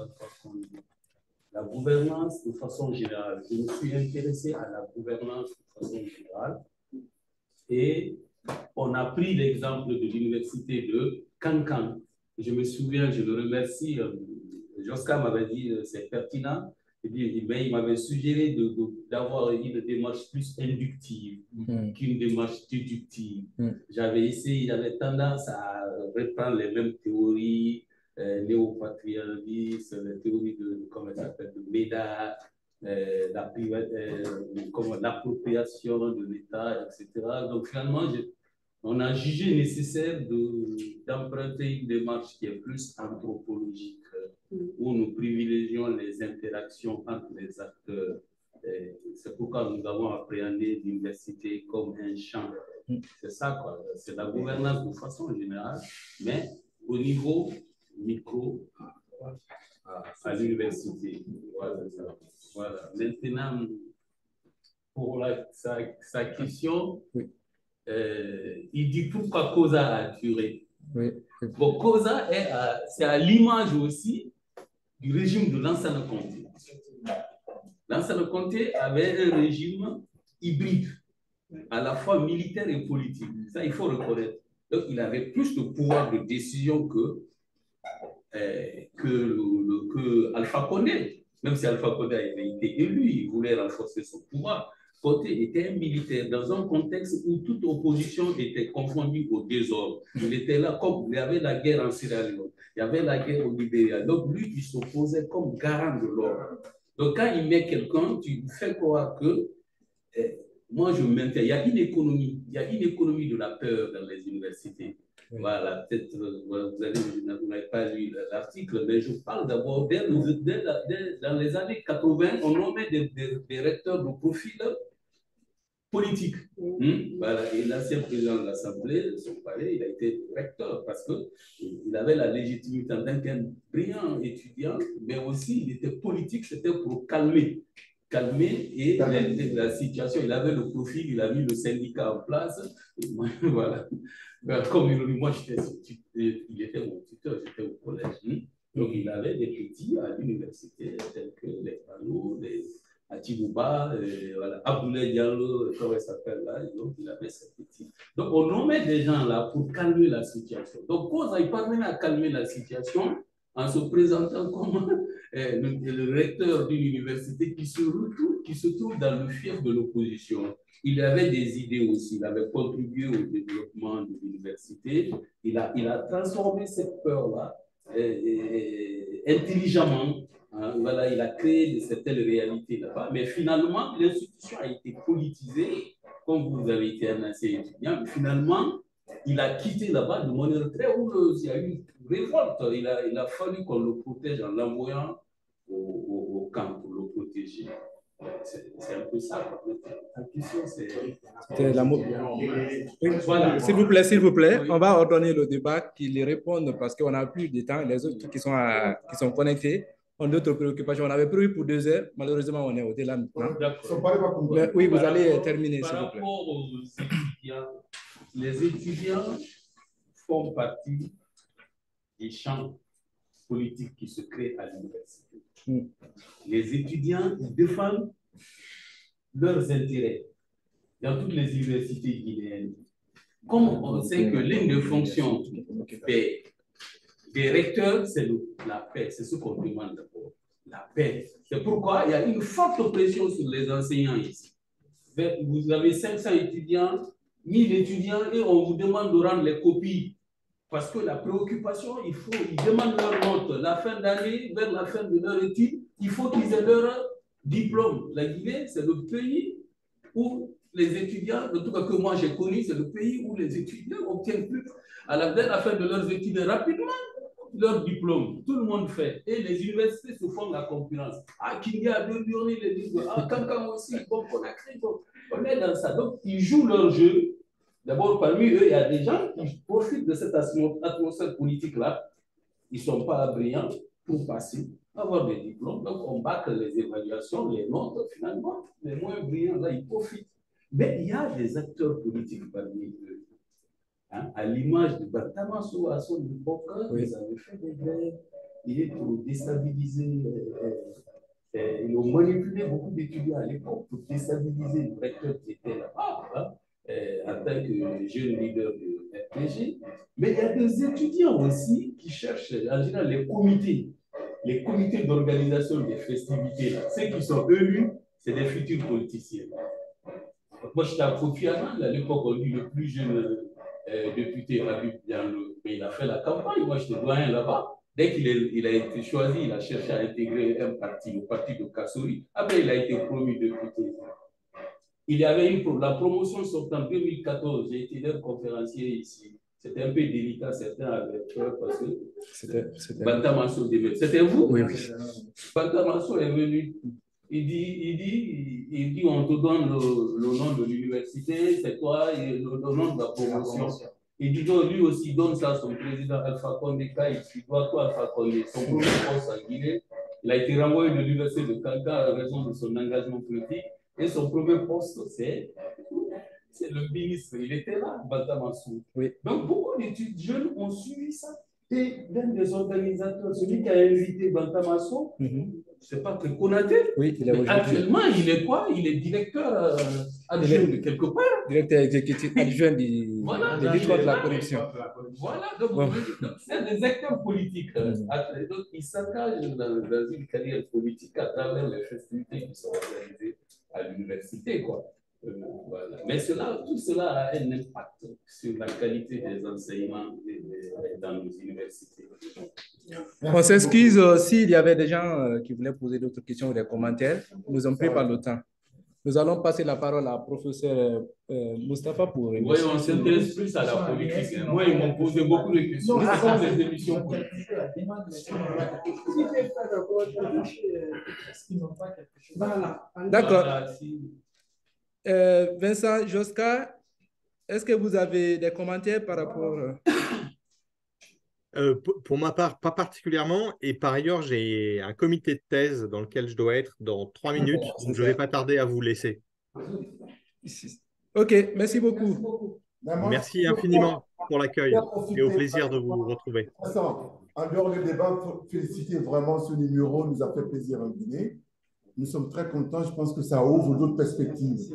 la gouvernance de façon générale. Je me suis intéressé à la gouvernance de façon générale et on a pris l'exemple de l'université de Cancan. Je me souviens, je le remercie, Josca m'avait dit c'est pertinent, mais il m'avait suggéré d'avoir une démarche plus inductive qu'une démarche déductive. J'avais essayé, j'avais tendance à reprendre les mêmes théories, néopatrialisme, les théories de, comment ça s'appelle, de Médard, l'appropriation de l'État, etc. Donc finalement, on a jugé nécessaire d'emprunter une démarche qui est plus anthropologique, où nous privilégions les interactions entre les acteurs. C'est pourquoi nous avons appréhendé l'université comme un champ. C'est ça, quoi. C'est la gouvernance de façon générale, mais au niveau micro, à l'université. Voilà. Maintenant, pour sa question, il dit pourquoi COSA a duré. Bon, COSA, c'est à l'image aussi du régime de Lansana Conté. Lansana Conté avait un régime hybride, à la fois militaire et politique. Ça, il faut reconnaître. Donc, il avait plus de pouvoir de décision que Alpha Condé. Même si Alpha Condé avait été élu, il voulait renforcer son pouvoir. Conté était un militaire dans un contexte où toute opposition était confondue au désordre. Il était là comme il y avait la guerre en Sierra Leone, il y avait la guerre au Libéria. Donc lui, il s'opposait comme garant de l'ordre. Donc quand il met quelqu'un, tu fais croire que moi je maintiens. Il y a une économie de la peur dans les universités. Voilà, peut-être vous n'avez pas lu l'article, mais je parle d'abord dans les années 80, on nommait des recteurs de profil politique. Voilà. Et l'ancien président de l'Assemblée, son palais, il a été recteur parce qu'il avait la légitimité en tant qu'un brillant étudiant, mais aussi il était politique, c'était pour calmer et la situation. Il avait le profil, il a mis le syndicat en place. Et moi, voilà. Comme moi, il était mon tuteur, j'étais au collège. Donc, il avait des petits à l'université, tels que les Panos, les Atibouba, voilà, Abdoulaye Diallo, comment il s'appelle là, et donc il avait ses petits. Donc, on nommait des gens là pour calmer la situation. Donc, COSA, il parvenait à calmer la situation en se présentant comme le recteur d'une université qui se trouve dans le fief de l'opposition. Il avait des idées aussi, il avait contribué au développement de l'université. Il a transformé cette peur-là intelligemment. Voilà, il a créé certaines réalités là-bas, mais finalement, l'institution a été politisée, comme vous avez été un ancien étudiant. Finalement, il a quitté là-bas de manière très heureuse. Il y a eu une révolte. Il a fallu qu'on le protège en l'envoyant au camp pour le protéger. C'est un peu ça. La question, c'est la voilà. S'il vous plaît, on va ordonner le débat, qu'ils répondent parce qu'on n'a plus de temps. Les autres qui sont connectés ont d'autres préoccupations. On avait prévu pour 2 heures. Malheureusement, on est au-delà maintenant. Mais oui, vous allez terminer, s'il vous plaît. Par rapport aux étudiants, les étudiants font partie des champs politiques qui se créent à l'université. Les étudiants défendent leurs intérêts dans toutes les universités guinéennes. Comme on sait que l'une des fonctions des recteurs, c'est la paix, c'est ce qu'on demande d'abord. la paix. C'est pourquoi il y a une forte pression sur les enseignants ici. Vous avez 500 étudiants, 1000 étudiants et on vous demande de rendre les copies. Parce que la préoccupation, ils demandent leurs notes. La fin d'année, vers la fin de leur étude, il faut qu'ils aient leur diplôme. La Guinée, c'est le pays où les étudiants, en tout cas que moi j'ai connu, c'est le pays où les étudiants obtiennent plus à la fin de leurs études rapidement leur diplôme. Tout le monde fait. Et les universités se font la concurrence. Ah, Kingia, Dorioni, les livres. Ah, Kankan aussi. Bon, Conakry, bon. On est dans ça. Donc, ils jouent leur jeu. D'abord, parmi eux, il y a des gens qui profitent de cette atmosphère politique-là. Ils ne sont pas brillants pour passer, avoir des diplômes. Donc, on bâcle les évaluations, les notes. Finalement, les moins brillants, là, ils profitent. Mais il y a des acteurs politiques parmi eux. Hein, à l'image de Bantamaso à son époque, ils avaient fait des grèves, et pour déstabiliser, ils ont manipulé beaucoup d'étudiants à l'époque pour déstabiliser le recteur qui était là-bas, hein, en tant que jeune leader de RPG. Mais il y a des étudiants aussi qui cherchent, en général, les comités d'organisation des festivités, là. Ceux qui sont élus, c'est des futurs politiciens. Moi, j'étais à Kofi Annan, à l'époque, on dit le plus jeune député Habib Diallo, mais il a fait la campagne. Moi, j'étais doyen là-bas. Dès qu'il a été choisi, il a cherché à intégrer un parti, le parti de Kassouri. Après, il a été promu député. Il y avait la promotion sortant en 2014. J'ai été leur conférencier ici. C'était un peu délicat, certains avaient peur parce que Bantamaso devait. C'était vous? Oui, oui. Bantamaso est venu. Il dit, on te donne le nom de l'université, c'est toi, et le nom de la promotion. Il dit, donc, lui aussi donne ça à son président Alpha Condé. Il doit quoi Alpha Condé? Son premier poste en Guinée. Il a été renvoyé de l'université de Kanka à raison de son engagement politique. Et son premier poste, c'est le ministre. Il était là, Bantamaso. Oui. Donc, beaucoup d'études jeunes ont suivi ça. Et l'un des organisateurs, celui qui a invité Bantamaso, je ne sais pas, que Konaté. Oui, actuellement, il est quoi? Il est directeur adjoint de quelque part. Directeur exécutif adjoint de lutte contre la corruption. Voilà, donc c'est des acteurs politiques. Donc, ils s'engagent dans une carrière politique à travers les festivités qui sont organisées à l'université, quoi. Voilà. Mais tout cela a un impact sur la qualité des enseignements dans nos universités. On s'excuse s'il y avait des gens qui voulaient poser d'autres questions ou des commentaires. Nous sommes pris par le temps. Nous allons passer la parole à professeur Moustapha pour... Oui, on s'intéresse plus à la politique. Moi, ils m'ont posé beaucoup de questions. Ce sont des émissions politiques. D'accord. Vincent Josca, est-ce que vous avez des commentaires par rapport... Pour ma part, pas particulièrement. Et par ailleurs, j'ai un comité de thèse dans lequel je dois être dans 3 minutes. Donc je ne vais pas tarder à vous laisser. OK, merci beaucoup. Merci infiniment pour l'accueil et au plaisir de vous retrouver. En dehors du débat, il faut féliciter vraiment ce numéro. Nous a fait plaisir en Guinée. Nous sommes très contents. Je pense que ça ouvre d'autres perspectives.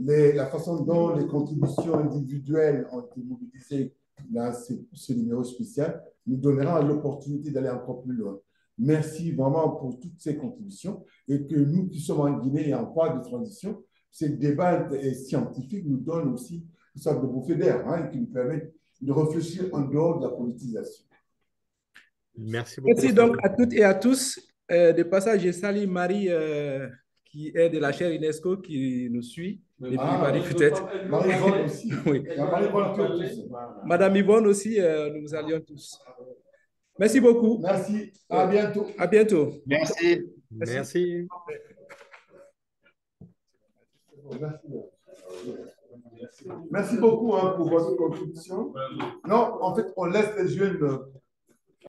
La façon dont les contributions individuelles ont été mobilisées dans ce numéro spécial nous donnera l'opportunité d'aller encore plus loin. Merci vraiment pour toutes ces contributions et que nous qui sommes en Guinée et en phase de transition, ces débats scientifiques nous donnent aussi une sorte de bouffée d'air et qui nous permettent de réfléchir en dehors de la politisation. Merci beaucoup. Merci donc à toutes et à tous. De passage, je salue Marie qui est de la chaire UNESCO qui nous suit. Depuis Paris, peut-être. Marie-Yvonne aussi. Oui. Marie-Yvonne, Madame Yvonne aussi, nous vous saluons tous. Merci beaucoup. Merci. À bientôt. À bientôt. Merci. Merci. Merci beaucoup pour votre contribution. Non, en fait, on laisse les jeunes